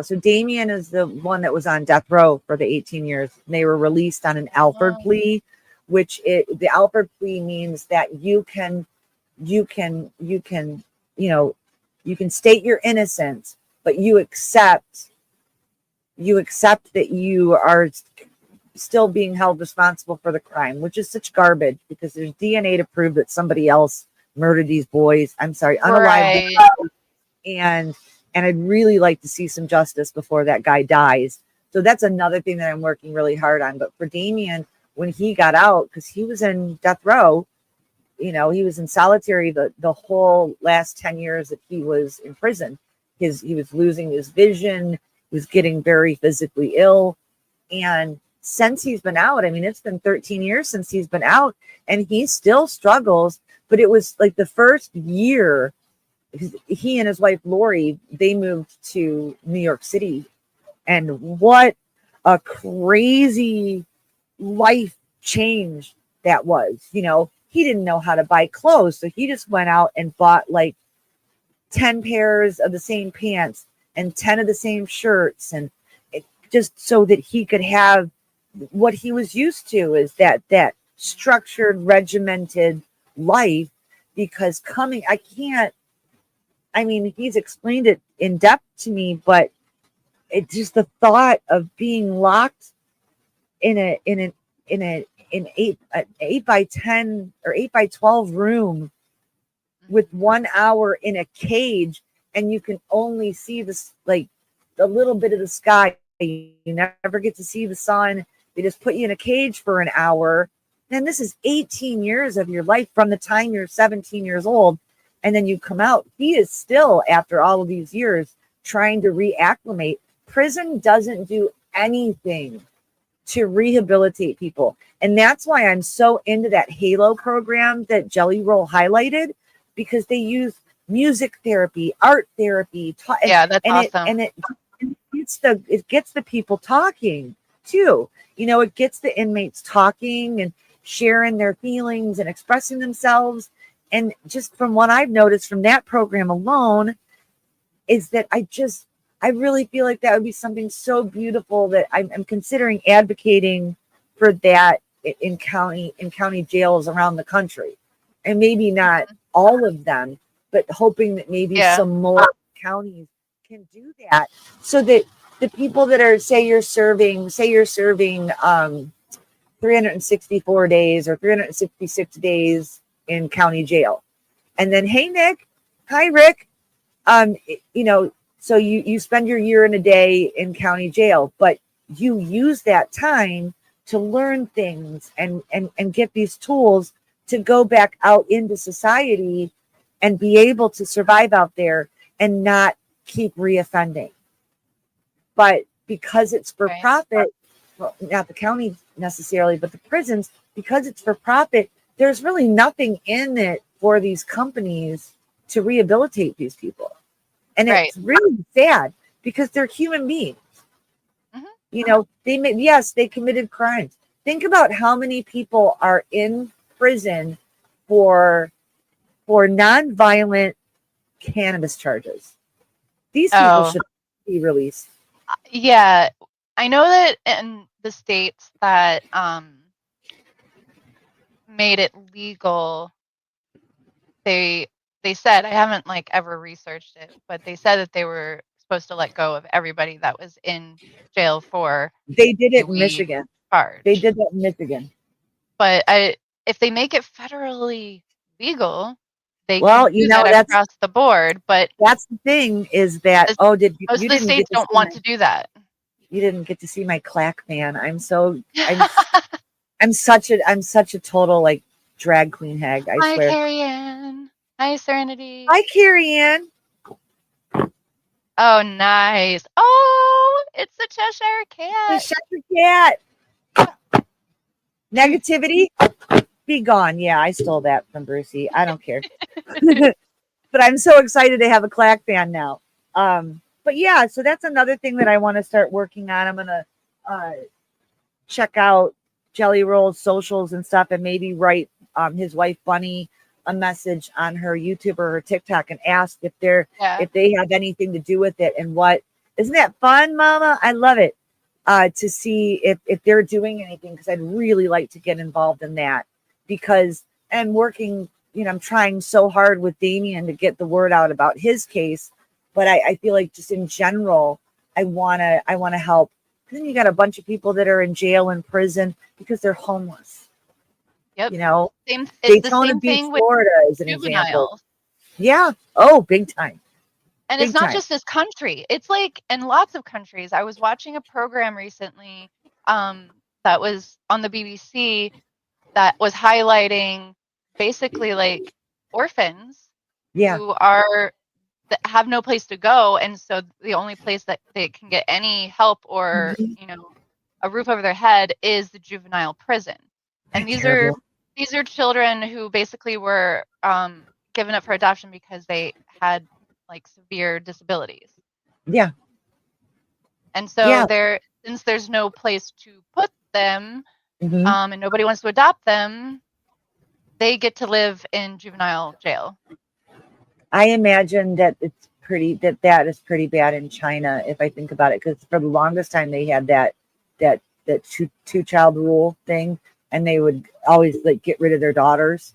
so Damien is the one that was on death row for the 18 years. They were released on an Alford Oh. plea, the Alford plea means that you can, you know, you can state your innocence, but you accept that you are still being held responsible for the crime, which is such garbage because there's DNA to prove that somebody else murdered these boys. I'm sorry, unalived them. Right. and I'd really like to see some justice before that guy dies. So that's another thing that I'm working really hard on. But for Damien, when he got out, because he was in death row, he was in solitary the whole last 10 years that he was in prison. He was losing his vision, he was getting very physically ill. And since he's been out, I mean, it's been 13 years since he's been out, and he still struggles. But it was like the first year, he and his wife Lori, they moved to New York City, and what a crazy life change that was. He didn't know how to buy clothes, so he just went out and bought like 10 pairs of the same pants and 10 of the same shirts, and just so that he could have what he was used to, is that structured, regimented life. Because he's explained it in depth to me, but it just, the thought of being locked in an 8 by 10 or 8 by 12 room with 1 hour in a cage, and you can only see this, like, a little bit of the sky. You never get to see the sun. They just put you in a cage for an hour. And this is 18 years of your life from the time you're 17 years old. And then you come out. He is still, after all of these years, trying to reacclimate. Prison doesn't do anything to rehabilitate people. And that's why I'm so into that Halo program that Jelly Roll highlighted, because they use music therapy, art therapy. Yeah, that's awesome. It gets the people talking too. It gets the inmates talking and sharing their feelings and expressing themselves. And just from what I've noticed from that program alone, is that I really feel like that would be something so beautiful that I'm considering advocating for that in county jails around the country. And maybe not all of them, but hoping that maybe some more counties can do that, so that the people that are, say you're serving 364 days or 366 days in county jail, and then, hey Nick, hi Rick, so you spend your year and a day in county jail, but you use that time to learn things and get these tools to go back out into society and be able to survive out there and not keep reoffending. But because it's for profit, well, not the county necessarily, but the prisons, because it's for profit, there's really nothing in it for these companies to rehabilitate these people. And it's really sad, because they're human beings. They committed crimes. Think about how many people are in prison for nonviolent cannabis charges. These people should be released. Yeah, I know that in the states that made it legal, they said, I haven't like ever researched it, but they said that they were supposed to let go of everybody that was in jail for They did a it in weed Michigan. charge. They did that in Michigan. But if they make it federally legal, they Well, can do that across the board. But that's the thing, is that most you of the didn't states get to don't want to do that. You didn't get to see my clack fan. I'm such a total, like, drag queen hag, I swear. Hi Carrie Ann. Hi Serenity. Hi Carrie Ann. Oh, nice. Oh, it's the Cheshire The Cat. Cheshire Cat. Negativity, be gone. Yeah, I stole that from Brucey. I don't care. But I'm so excited to have a Clack fan now. But yeah, so that's another thing that I want to start working on. I'm gonna uh, check out Jelly Roll's socials and stuff, and maybe write his wife Bunny a message on her YouTube or her TikTok and ask if they have anything to do with it and what. Isn't that fun, Mama? I love it. To see if they're doing anything, because I'd really like to get involved in that, because I'm working, I'm trying so hard with Damien to get the word out about his case, but I feel like just in general, I wanna help. Then you got a bunch of people that are in jail and prison because they're homeless. Yep. It's the Daytona same Beach, thing with Florida is an example. juveniles. Yeah. Oh, big time. And Big it's not time. just this country. It's like in lots of countries. I was watching a program recently that was on the BBC that was highlighting basically like orphans Yeah. who are that have no place to go, and so the only place that they can get any help or Mhm. a roof over their head is the juvenile prison. They're And terrible. these are children who basically were given up for adoption because they had like severe disabilities. Yeah. And so Yeah. since there's no place to put them, Hmm. and nobody wants to adopt them, they get to live in juvenile jail. I imagine that that is pretty bad in China, if I think about it, because for the longest time they had that two child rule thing, and they would always like get rid of their daughters.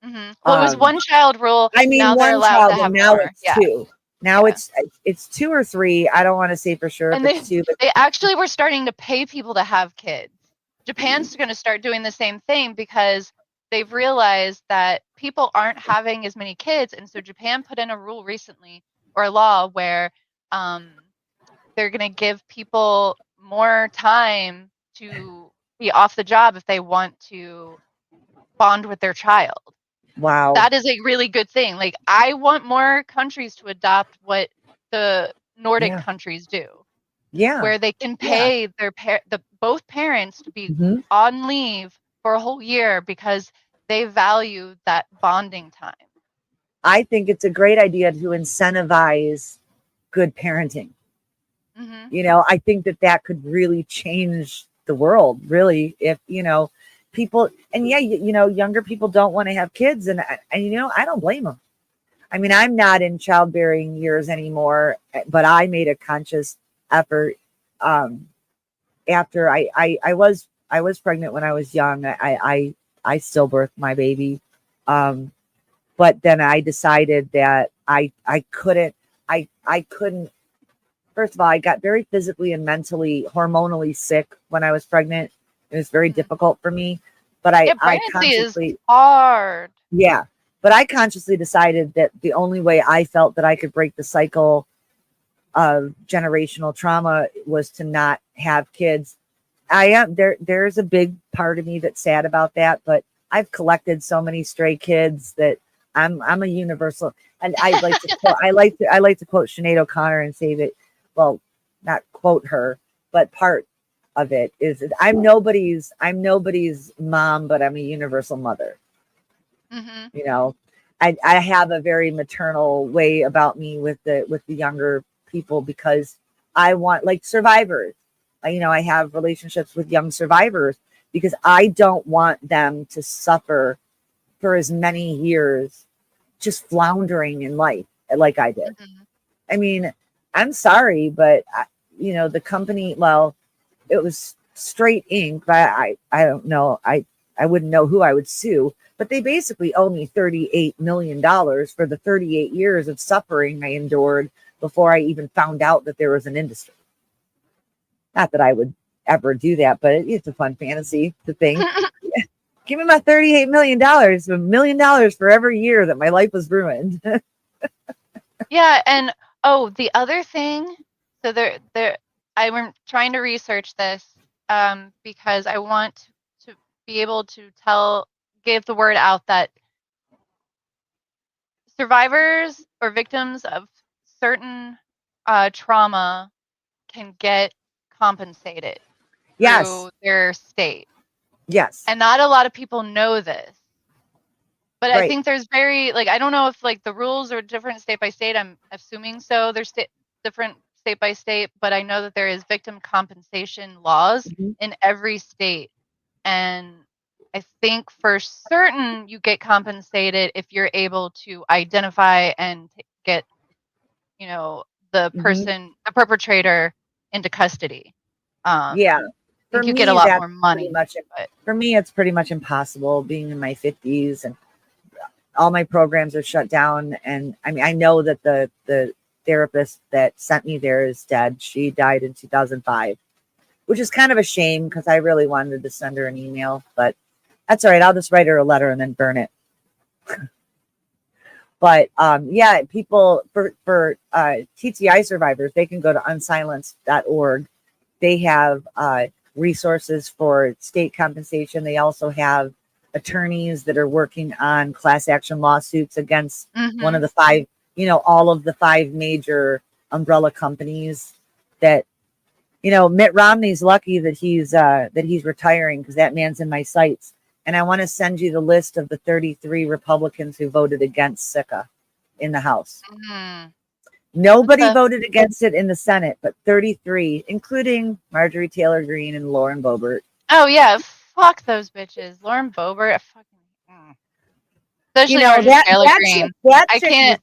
Well, it was one child rule. I mean, Now they're one allowed to child, and have now more. it's Yeah. two. Now Yeah. it's two or three. I don't want to say for sure if And it's two, but they actually were starting to pay people to have kids. Japan's going to start doing the same thing because they've realized that people aren't having as many kids. And so Japan put in a rule recently, or a law, where they're going to give people more time to be off the job if they want to bond with their child. wow. That is a really good thing. Like, I want more countries to adopt what the Nordic Yeah. countries do, Yeah. where they can Yeah. pay both parents to be Hmm. on leave for a whole year because they value that bonding time. I think it's a great idea to incentivize good parenting. Hmm. I think that could really change the world, really, if people, and yeah, younger people don't want to have kids, and I don't blame them. I mean, I'm not in childbearing years anymore, but I made a conscious effort after I was pregnant when I was young. I stillbirthed my baby, but then I decided that I couldn't. First of all, I got very physically and mentally, hormonally sick when I was pregnant. It was very difficult for me, but I Pregnancy is consciously, hard. yeah, but I consciously decided that the only way I felt that I could break the cycle of generational trauma was to not have kids. I am there's a big part of me that's sad about that, but I've collected so many stray kids that I'm a universal, and I like to quote Sinead O'Connor and say that, well, not quote her, but part of it is that I'm nobody's mom, but I'm a universal mother. Hmm. I have a very maternal way about me with the younger people, because I want, like, survivors. I have relationships with young survivors because I don't want them to suffer for as many years just floundering in life like I did. Hmm. I mean, I'm sorry, but the company, well, it was Straight Ink, but I don't know. I wouldn't know who I would sue, but they basically owe me $38 million for the 38 years of suffering I endured before I even found out that there was an industry. Not that I would ever do that, but it's a fun fantasy to think. Give me my $38 million, $1 million for every year that my life was ruined. Yeah, and the other thing, so I'm trying to research this because I want to be able to give the word out that survivors or victims of certain trauma can get compensated Yes. through their state. Yes. And not a lot of people know this. But I Right. think there's very, like, I don't know if like the rules are different state by state. I'm assuming so. There's different state by state, but I know that there is victim compensation laws in every state. And I think for certain you get compensated if you're able to identify and get, you know, the person, the perpetrator into custody. Yeah. I think For you get a me, lot that's more money. pretty much But for me, it's pretty much impossible being in my 50s and all my programs are shut down. And I mean, I know that the therapist that sent me there is dead. She died in 2005, which is kind of a shame because I really wanted to send her an email, but that's all right. I'll just write her a letter and then burn it. But yeah, people for TTI survivors, they can go to unsilenced.org. They have resources for state compensation. They also have attorneys that are working on class action lawsuits against one of the 5, all of the 5 major umbrella companies that, Mitt Romney's lucky that he's retiring because that man's in my sights. And I want to send you the list of the 33 Republicans who voted against SICA in the House. Nobody voted against it in the Senate, but 33, including Marjorie Taylor Greene and Lauren Boebert. Oh yeah, fuck those bitches. Lauren Boebert, especially Marjorie Taylor Greene. I can't.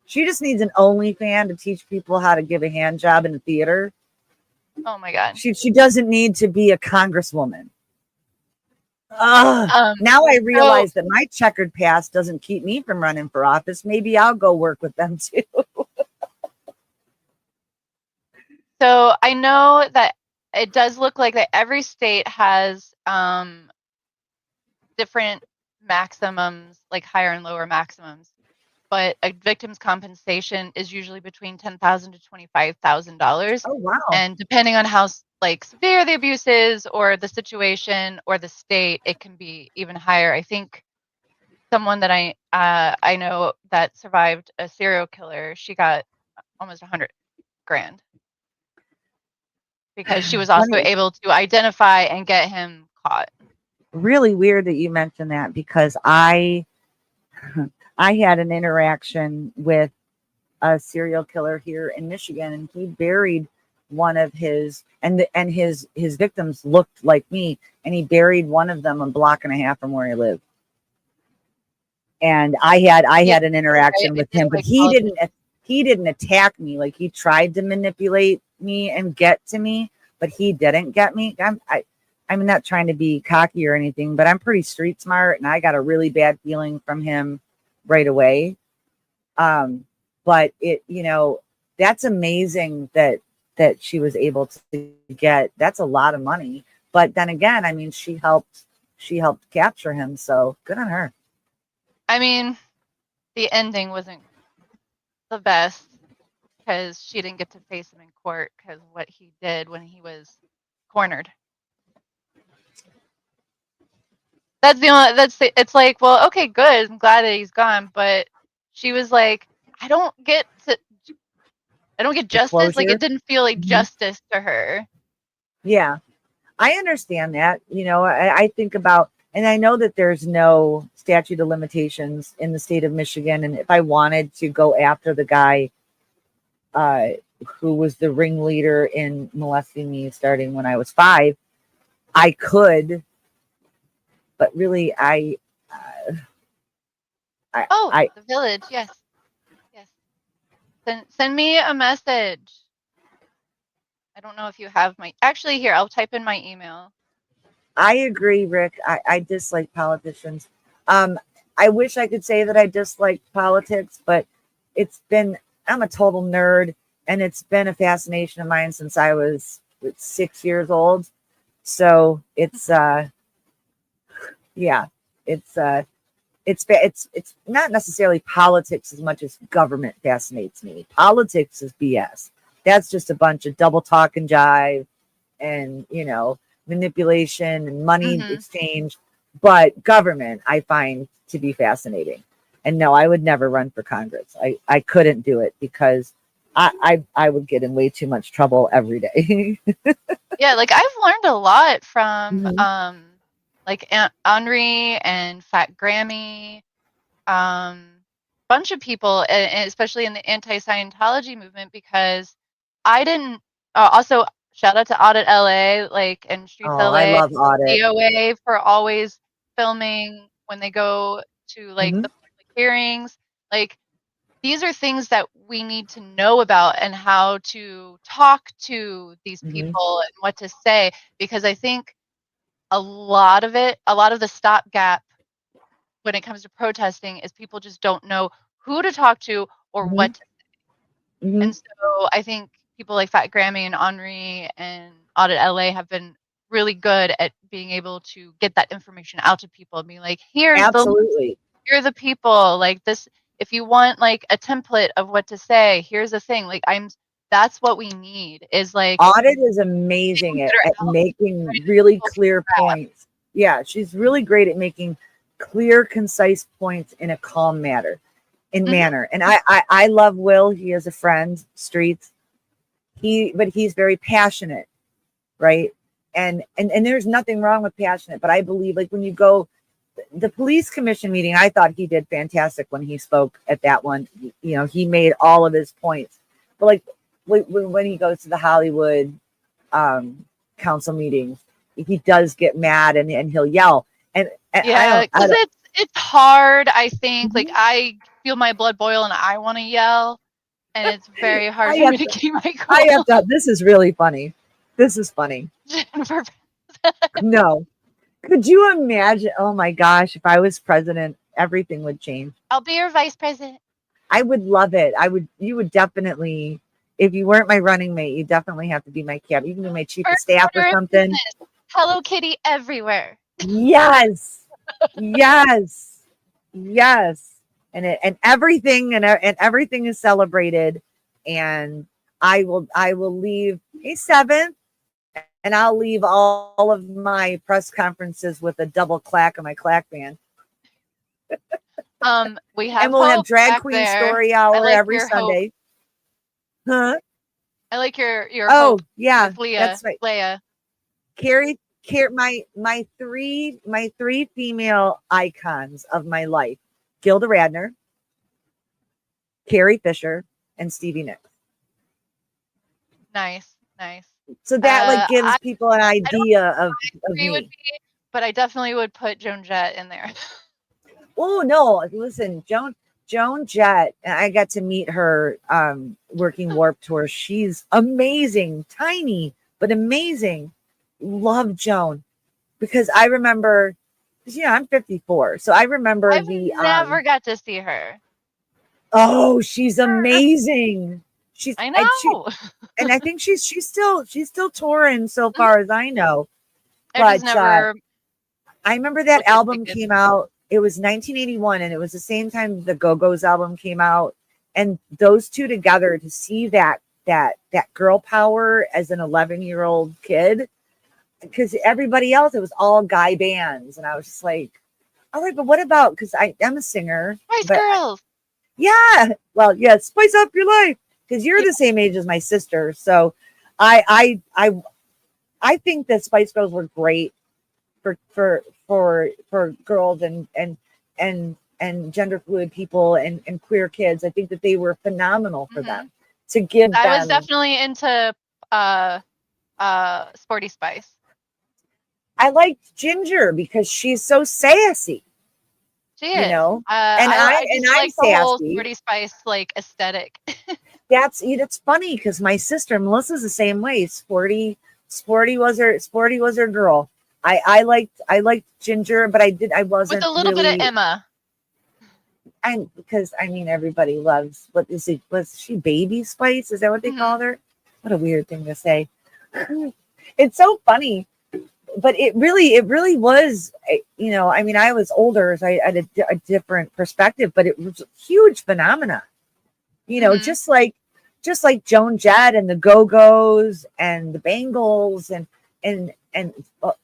She just needs an OnlyFans to teach people how to give a hand job in the theater. Oh my god. She doesn't need to be a congresswoman. Now I realize that my checkered past doesn't keep me from running for office. Maybe I'll go work with them too. So I know that it does look like that every state has different maximums, like higher and lower maximums. But a victim's compensation is usually between $10,000 to $25,000. Oh wow! And depending on how severe the abuse is, or the situation, or the state, it can be even higher. I think someone that I know that survived a serial killer, she got almost $100,000 because she was also able to identify and get him caught. Really weird that you mentioned that because I had an interaction with a serial killer here in Michigan, and he buried one of his his victims looked like me, and he buried one of them a block and a half from where I live. And I had an interaction with him, but he didn't attack me. Like, he tried to manipulate me and get to me, but he didn't get me. I'm not trying to be cocky or anything, but I'm pretty street smart, and I got a really bad feeling from him right away. But that's amazing that she was able to get. That's a lot of money. But then again, I mean, she helped capture him, so good on her. I mean, the ending wasn't the best because she didn't get to face him in court because what he did when he was cornered. It's like, well, okay, good. I'm glad that he's gone, but she was like, I don't get justice. Like, it didn't feel like justice to her. Yeah, I understand that. I think about, and I know that there's no statute of limitations in the state of Michigan. And if I wanted to go after the guy who was the ringleader in molesting me starting when I was 5, I could. But really, the village, yes. Send me a message. I don't know if you have actually, here, I'll type in my email. I agree, Rick. I dislike politicians. I wish I could say that I dislike politics, but I'm a total nerd, and it's been a fascination of mine since I was 6 years old. So it's it's not necessarily politics as much as government fascinates me. Politics is BS. That's just a bunch of double talk and jive and, manipulation and money exchange. But government, I find to be fascinating. And no, I would never run for Congress. I couldn't do it because I would get in way too much trouble every day. Yeah, like I've learned a lot from Mhm. like Aunt Henri and Fat Grammy, bunch of people, and especially in the anti-Scientology movement, because I didn't. Also, shout out to Audit LA, like and Streets Oh, I LA, love audit. DOA for always filming when they go to like Hmm. the public hearings. Like these are things that we need to know about and how to talk to these Hmm. people and what to say, because I think a lot of the stopgap when it comes to protesting is people just don't know who to talk to or Hmm. what to, Hmm. and so I think people like Fat Grammy and Henri and Audit LA have been really good at being able to get that information out to people and being like, here's the Absolutely. here are the people like this. If you want like a template of what to say, here's the thing. Like that's what we need is like Audit is things amazing that are at out making there that really people clear can grab. points. Yeah, she's really great at making clear, concise points in a calm Mhm. manner. And I love Will. He is a friend, Streets. But he's very passionate, right? And there's nothing wrong with passionate, but I believe like when you go the police commission meeting, I thought he did fantastic when he spoke at that one. You know, he made all of his points. But like when he goes to the Hollywood council meetings, he does get mad and he'll yell. And Yeah, I because don't. it's hard. I think like Mhm. I feel my blood boil and I want to yell, and it's very hard I for have me to to. keep my I cool. have to. This is really funny. This is funny. Jennifer, No, could you imagine? Oh my gosh, if I was president, everything would change. I'll be your vice president. I would love it. You would definitely, if you weren't my running mate, you definitely have to be my cab. You can be my chief of First staff or order of something. business. Hello Kitty everywhere. Yes. Yes. Yes. And everything and everything is celebrated. And I will leave a seventh and I'll leave all of my press conferences with a double clack of my clack band. We And have we'll have Hope drag back queen there. story I hour like every your Hope. Sunday. Huh? I like your Oh, Hope yeah, with Leah. that's right. Leia. Carrie, my three female icons of my life: Gilda Radner, Carrie Fisher, and Stevie Nicks. Nice, nice. So that like gives I people an I don't idea of agree would me. be, but I definitely would put Joan Jett in there. Oh no, listen, Joan Jett, I got to meet her working Warp Tour. She's amazing, tiny but amazing. Love Joan because I remember, yeah, I'm 54, so I remember I've the never got to see her. oh, she's amazing. She's I and she know. and I think she's still touring so Mhm. far as I know. I just But never I remember that looked at album tickets. came out. It was 1981, and it was the same time the Go-Go's album came out. And those two together to see that girl power as an 11-year-old kid, because everybody else it was all guy bands, and I was just like, all right, but what about? Because I'm a singer, Spice but Girls. yeah, well, yeah, spice up your life because you're Yeah. the same age as my sister. So, I think that Spice Girls were great for girls and gender fluid people and queer kids. I think that they were phenomenal for Hmm. them to give I was them. definitely into uh Sporty Spice. I liked Ginger because she's so sassy, She is. and I just I'm like the whole sassy. Sporty Spice like aesthetic. That's funny because my sister Melissa's the same way. Sporty was her girl. I liked Ginger, but I With wasn't a little bit of really. Emma. Because I mean everybody loves what is it? Was she Baby Spice? Is that what they Hmm. called her? What a weird thing to say. It's so funny, but it really was. I mean, I was older, so I had a different perspective, but it was a huge phenomena. Hmm. Just like Joan Jett and the Go-Go's and the Bangles and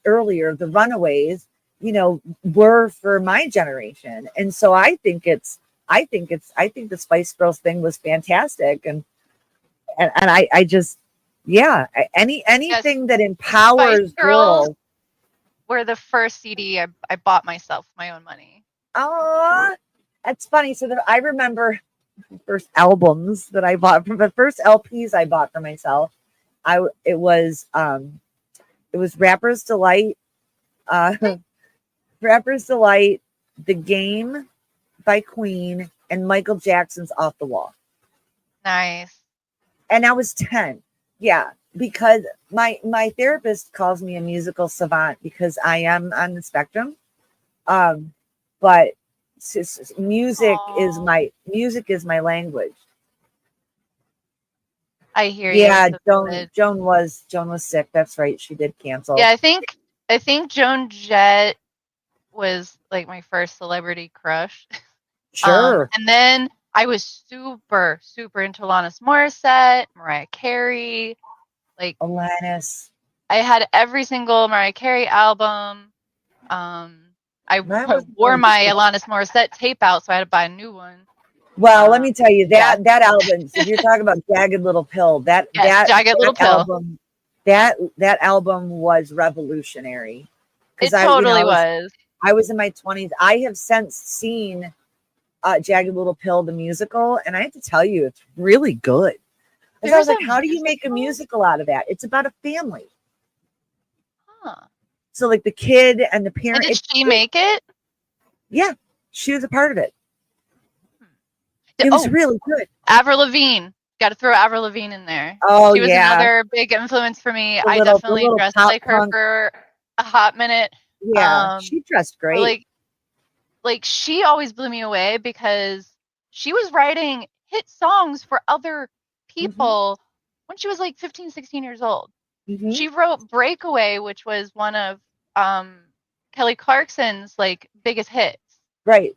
earlier the Runaways, were for my generation. And so I think the Spice Girls thing was fantastic. And and I just, yeah, Yes, anything that the Spice empowers Girls girls. were the first CD I bought myself with my own money. Oh, that's funny. So that I remember first albums that I bought from the first LPs I bought for myself. It was Rapper's Delight, uh, Rapper's Delight, The Game by Queen, and Michael Jackson's Off the Wall. Nice. And I was 10. Yeah, because my therapist calls me a musical savant because I am on the spectrum. But music is Aw. music is my language. I hear you with Yeah, the Village. Joan was sick. That's right. She did cancel. Yeah, I think Joan Jett was like my first celebrity crush. Sure. And then I was super, super into Alanis Morissette, Mariah Carey. Like Alanis. I had every single Mariah Carey album. I That was wore really my good. Alanis Morissette tape out, so I had to buy a new one. Well, let me tell you Yeah. that album. So if you're talking about Jagged Little Pill, Yes, Jagged Little Pill. album, that album was revolutionary. It Because totally was. I was in my 20s. I have since seen Jagged Little Pill, the musical, and I have to tell you, it's really good. Because I was There's like, a how do you make a musical out of that? It's about a family. Huh. So like the kid and the And parent. did she make it? Yeah, she was a part of it. It was really good. Avril Lavigne. Got to throw Avril Lavigne in there. Oh She was yeah, another big influence for me. the I little definitely dressed pop like her punk. for a hot minute. Yeah, she dressed Or great. like she always blew me away because she was writing hit songs for other people when she was like 15, 16 years old. Mhm. She wrote Breakaway, which was one of Kelly Clarkson's like biggest hits. Right.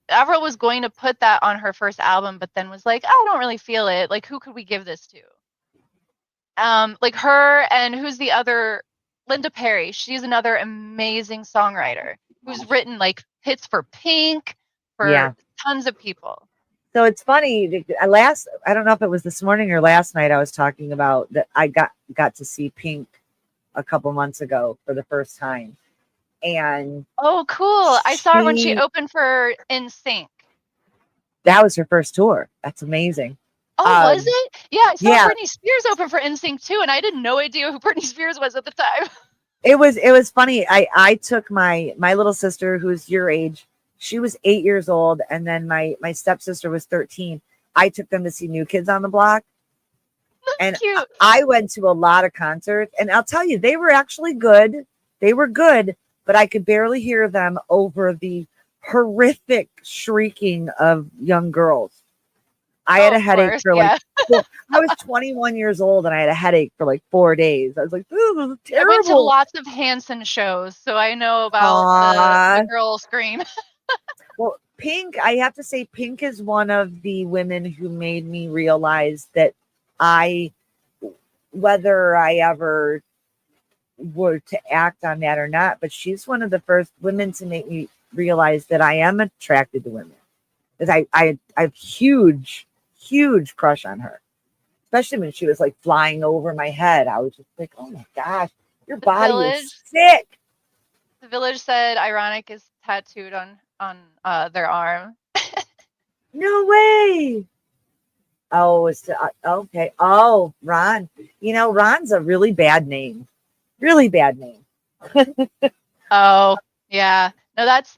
Avril was going to put that on her first album, but then was like, I don't really feel it. Like, who could we give this to? Like her and who's the other? Linda Perry. She's another amazing songwriter who's written like hits for Pink, for tons of people. So it's funny. I don't know if it was this morning or last night. I was talking about that. I got to see Pink a couple months ago for the first time, and oh, cool! I saw her when she opened for NSYNC. That was her first tour. That's amazing. Oh, was it? Yeah, I saw Britney Spears open for NSYNC too, and I had no idea who Britney Spears was at the time. It was funny. I took my little sister, who's your age. She was 8 years old, and then my stepsister was 13. I took them to see New Kids on the Block, and cute. I went to a lot of concerts, and I'll tell you, they were actually good. They were good, but I could barely hear them over the horrific shrieking of young girls. I had a headache for like, I was 21 years old and I had a headache for like 4 days. I was like, this is terrible. I went to lots of Hanson shows, so I know about the girl scream. Well, Pink, I have to say, Pink is one of the women who made me realize that whether I ever were to act on that or not, but she's one of the first women to make me realize that I am attracted to women. Because I have huge crush on her, especially when she was like flying over my head. I was just like, oh my gosh, your body is sick. The Village said Ironic is tattooed on their arm. No way. Oh, it's okay. Oh, Ron. You know, Ron's a really bad name. Really bad name. Oh, yeah. No, that's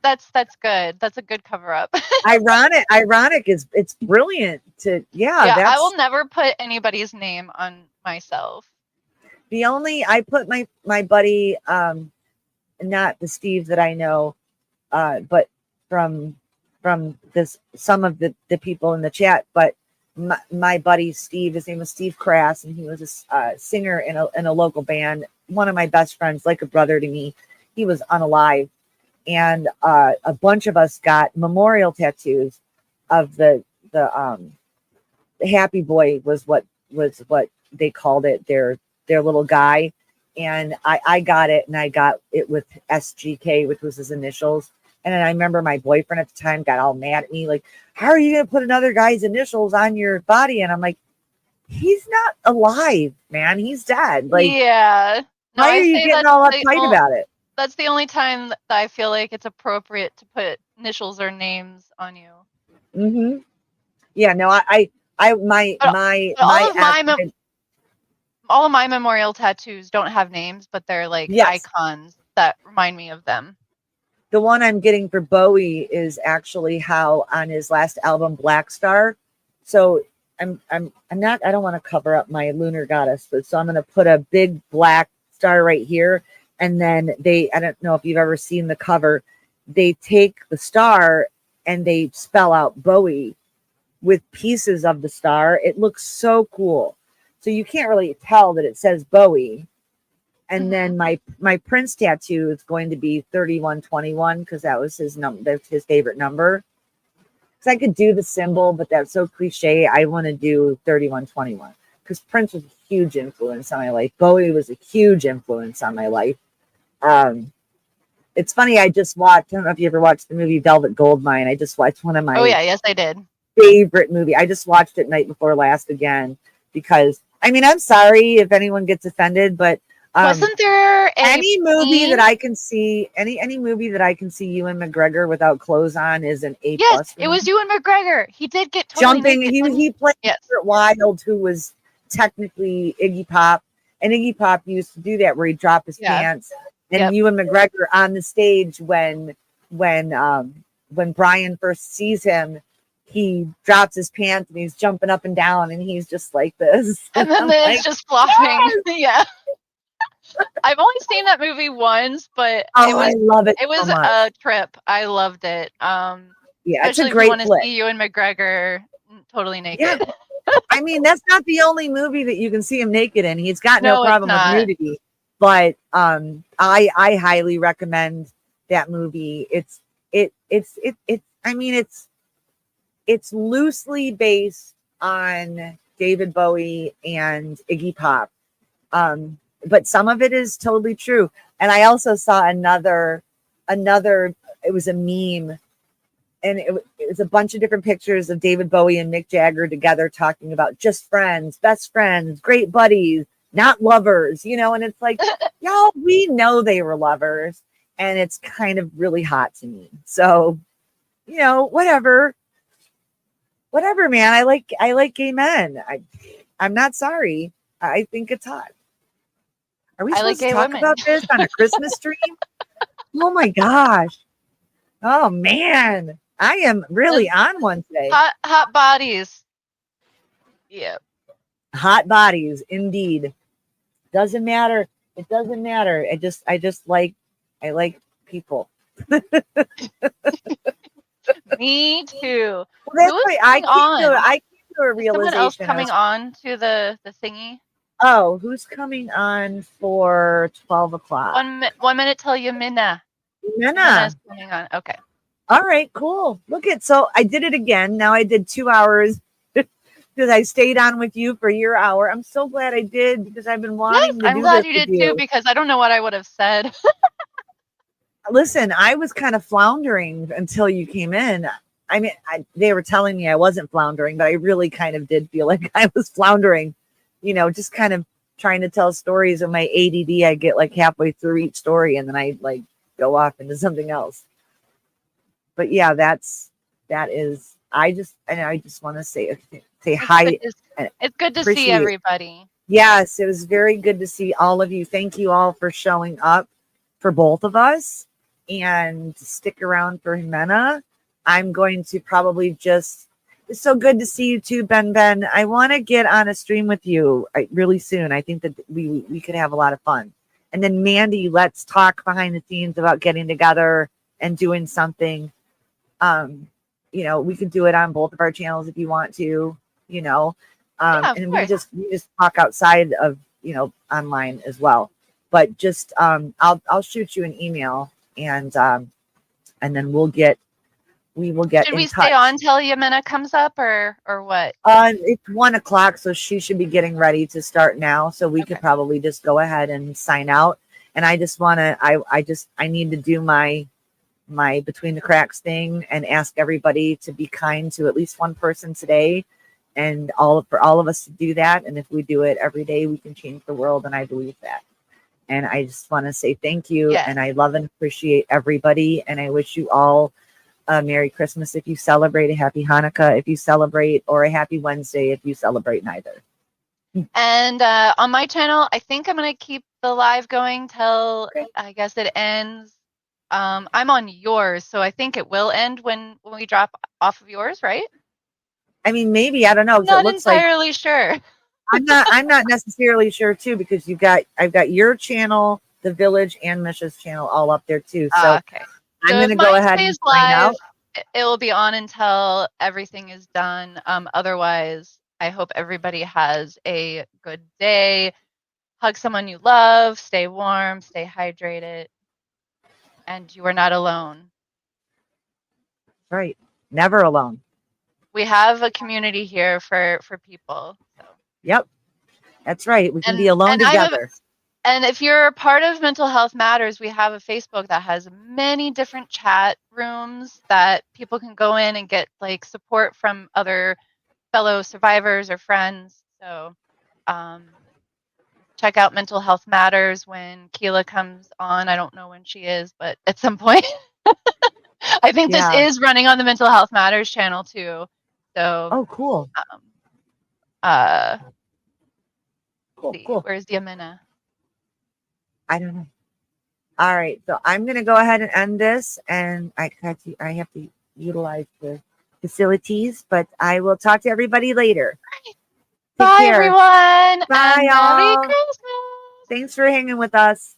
good. That's a good cover up. Ironic is it's brilliant to I will never put anybody's name on myself. I put my buddy, not the Steve that I know, but from some of the people in the chat, but my buddy Steve, his name was Steve Crass, and he was a singer in a local band. One of my best friends, like a brother to me. He was unalive, and a bunch of us got memorial tattoos of the Happy Boy was what they called it, their little guy, and I got it, and I got it with SGK, which was his initials. And then I remember my boyfriend at the time got all mad at me, like, how are you going to put another guy's initials on your body? And I'm like, he's not alive, man. He's dead. Like, Yeah. No, why are I you say getting all uptight about it? that's the only time that I feel like it's appropriate to put initials or names on you. Mm-hmm. Yeah, no, my But, but ex. all of my memorial tattoos don't have names, but they're like Yes, icons that remind me of them. the one I'm getting for Bowie is actually how on his last album, Black Star. So I'm not. I don't want to cover up my lunar goddess, but so I'm going to put a big black star right here, and then I don't know if you've ever seen the cover. They take the star and they spell out Bowie with pieces of the star. It looks so cool. So you can't really tell that it says Bowie. And then my Prince tattoo is going to be 3121 because that was his number. That's his favorite number. Because I could do the symbol, but that's so cliche. I want to do 3121 because Prince was a huge influence on my life. Bowie was a huge influence on my life. It's funny. I just watched. I don't know if you ever watched the movie Velvet Goldmine. I just watched one of my yes, I did. favorite movie. I just watched it night before last again because I mean I'm sorry if anyone gets offended, but wasn't there any movie that I can see any movie that I can see Ewan McGregor without clothes on is an A+. Yes, it was Ewan McGregor. He did get totally jumping. naked. He played Stuart Wilde, who was technically Iggy Pop, and Iggy Pop used to do that where he dropped his pants. And Ewan McGregor on the stage when Brian first sees him, he drops his pants and he's jumping up and down and he's just like this. And then it's just flopping. Yeah. I've only seen that movie once, but I love it. It was so much. a trip. I loved it. Yeah, it's a great if you want to flick. see Ewan McGregor totally naked. Yeah. I mean, that's not the only movie that you can see him naked in. He's got no problem with nudity. But I highly recommend that movie. It's loosely based on David Bowie and Iggy Pop. But some of it is totally true. And I also saw another, it was a meme, and it was a bunch of different pictures of David Bowie and Mick Jagger together talking about just friends, best friends, great buddies, not lovers, and it's like, y'all, we know they were lovers, and it's kind of really hot to me. So, whatever, man. I like gay men. I'm not sorry. I think it's hot. Are we supposed to talk about this on a Christmas stream? Oh my gosh. Oh man. I am really on one today. Hot bodies. Yep. Hot bodies, indeed. Doesn't matter. It doesn't matter. I like people. Me too. Well, that's why I came to a realization. Someone else coming on to the thingy? Oh, who's coming on for 12 o'clock? 1 minute till you Minna. Minna's coming on. Okay. All right, cool. So I did it again. Now I did 2 hours because I stayed on with you for your hour. I'm so glad I did because I've been wanting to do this. I'm glad you did too because I don't know what I would have said. Listen, I was kind of floundering until you came in. I mean, they were telling me I wasn't floundering, but I really kind of did feel like I was floundering, just kind of trying to tell stories. Of my ADD, I get like halfway through each story and then I like go off into something else. But yeah, I just want to say hi. It's good to see everybody. Yes, it was very good to see all of you. Thank you all for showing up for both of us and stick around for Jimena. I'm going to probably it's so good to see you too, Ben. I want to get on a stream with you really soon. I think that we could have a lot of fun. And then Mandy, let's talk behind the scenes about getting together and doing something. We could do it on both of our channels if you want to, and we just talk outside of, online as well. But just, I'll shoot you an email and then we will get Should we stay on till Jimena comes up or what? It's 1 o'clock, so she should be getting ready to start now. So we could probably just go ahead and sign out. And I just want to, I need to do my Between the Cracks thing and ask everybody to be kind to at least one person today and for all of us to do that. And if we do it every day, we can change the world. And I believe that. And I just want to say thank you. Yes. And I love and appreciate everybody. And I wish you all a Merry Christmas if you celebrate, a Happy Hanukkah if you celebrate, or a Happy Wednesday if you celebrate neither. And on my channel, I think I'm going to keep the live going till I guess it ends. I'm on yours, so I think it will end when we drop off of yours, right? I mean, maybe, I don't know. I'm not entirely sure. I'm not necessarily sure too, because I've got your channel, the Village, and Misha's channel all up there too. So okay. I'm going to go ahead and sign out. It will be on until everything is done. Otherwise, I hope everybody has a good day. Hug someone you love, stay warm, stay hydrated, and you are not alone. Right. Never alone. We have a community here for people. So. Yep. That's right. We can be alone together. And if you're a part of Mental Health Matters, we have a Facebook that has many different chat rooms that people can go in and get like support from other fellow survivors or friends. So check out Mental Health Matters when Keela comes on. I don't know when she is, but at some point. I think this is running on the Mental Health Matters channel too. So oh, cool. Cool. Where's Yamina? I don't know. All right, so I'm going to go ahead and end this, and I have to utilize the facilities, but I will talk to everybody later. Bye, everyone. Bye, and y'all. Merry Christmas. Thanks for hanging with us.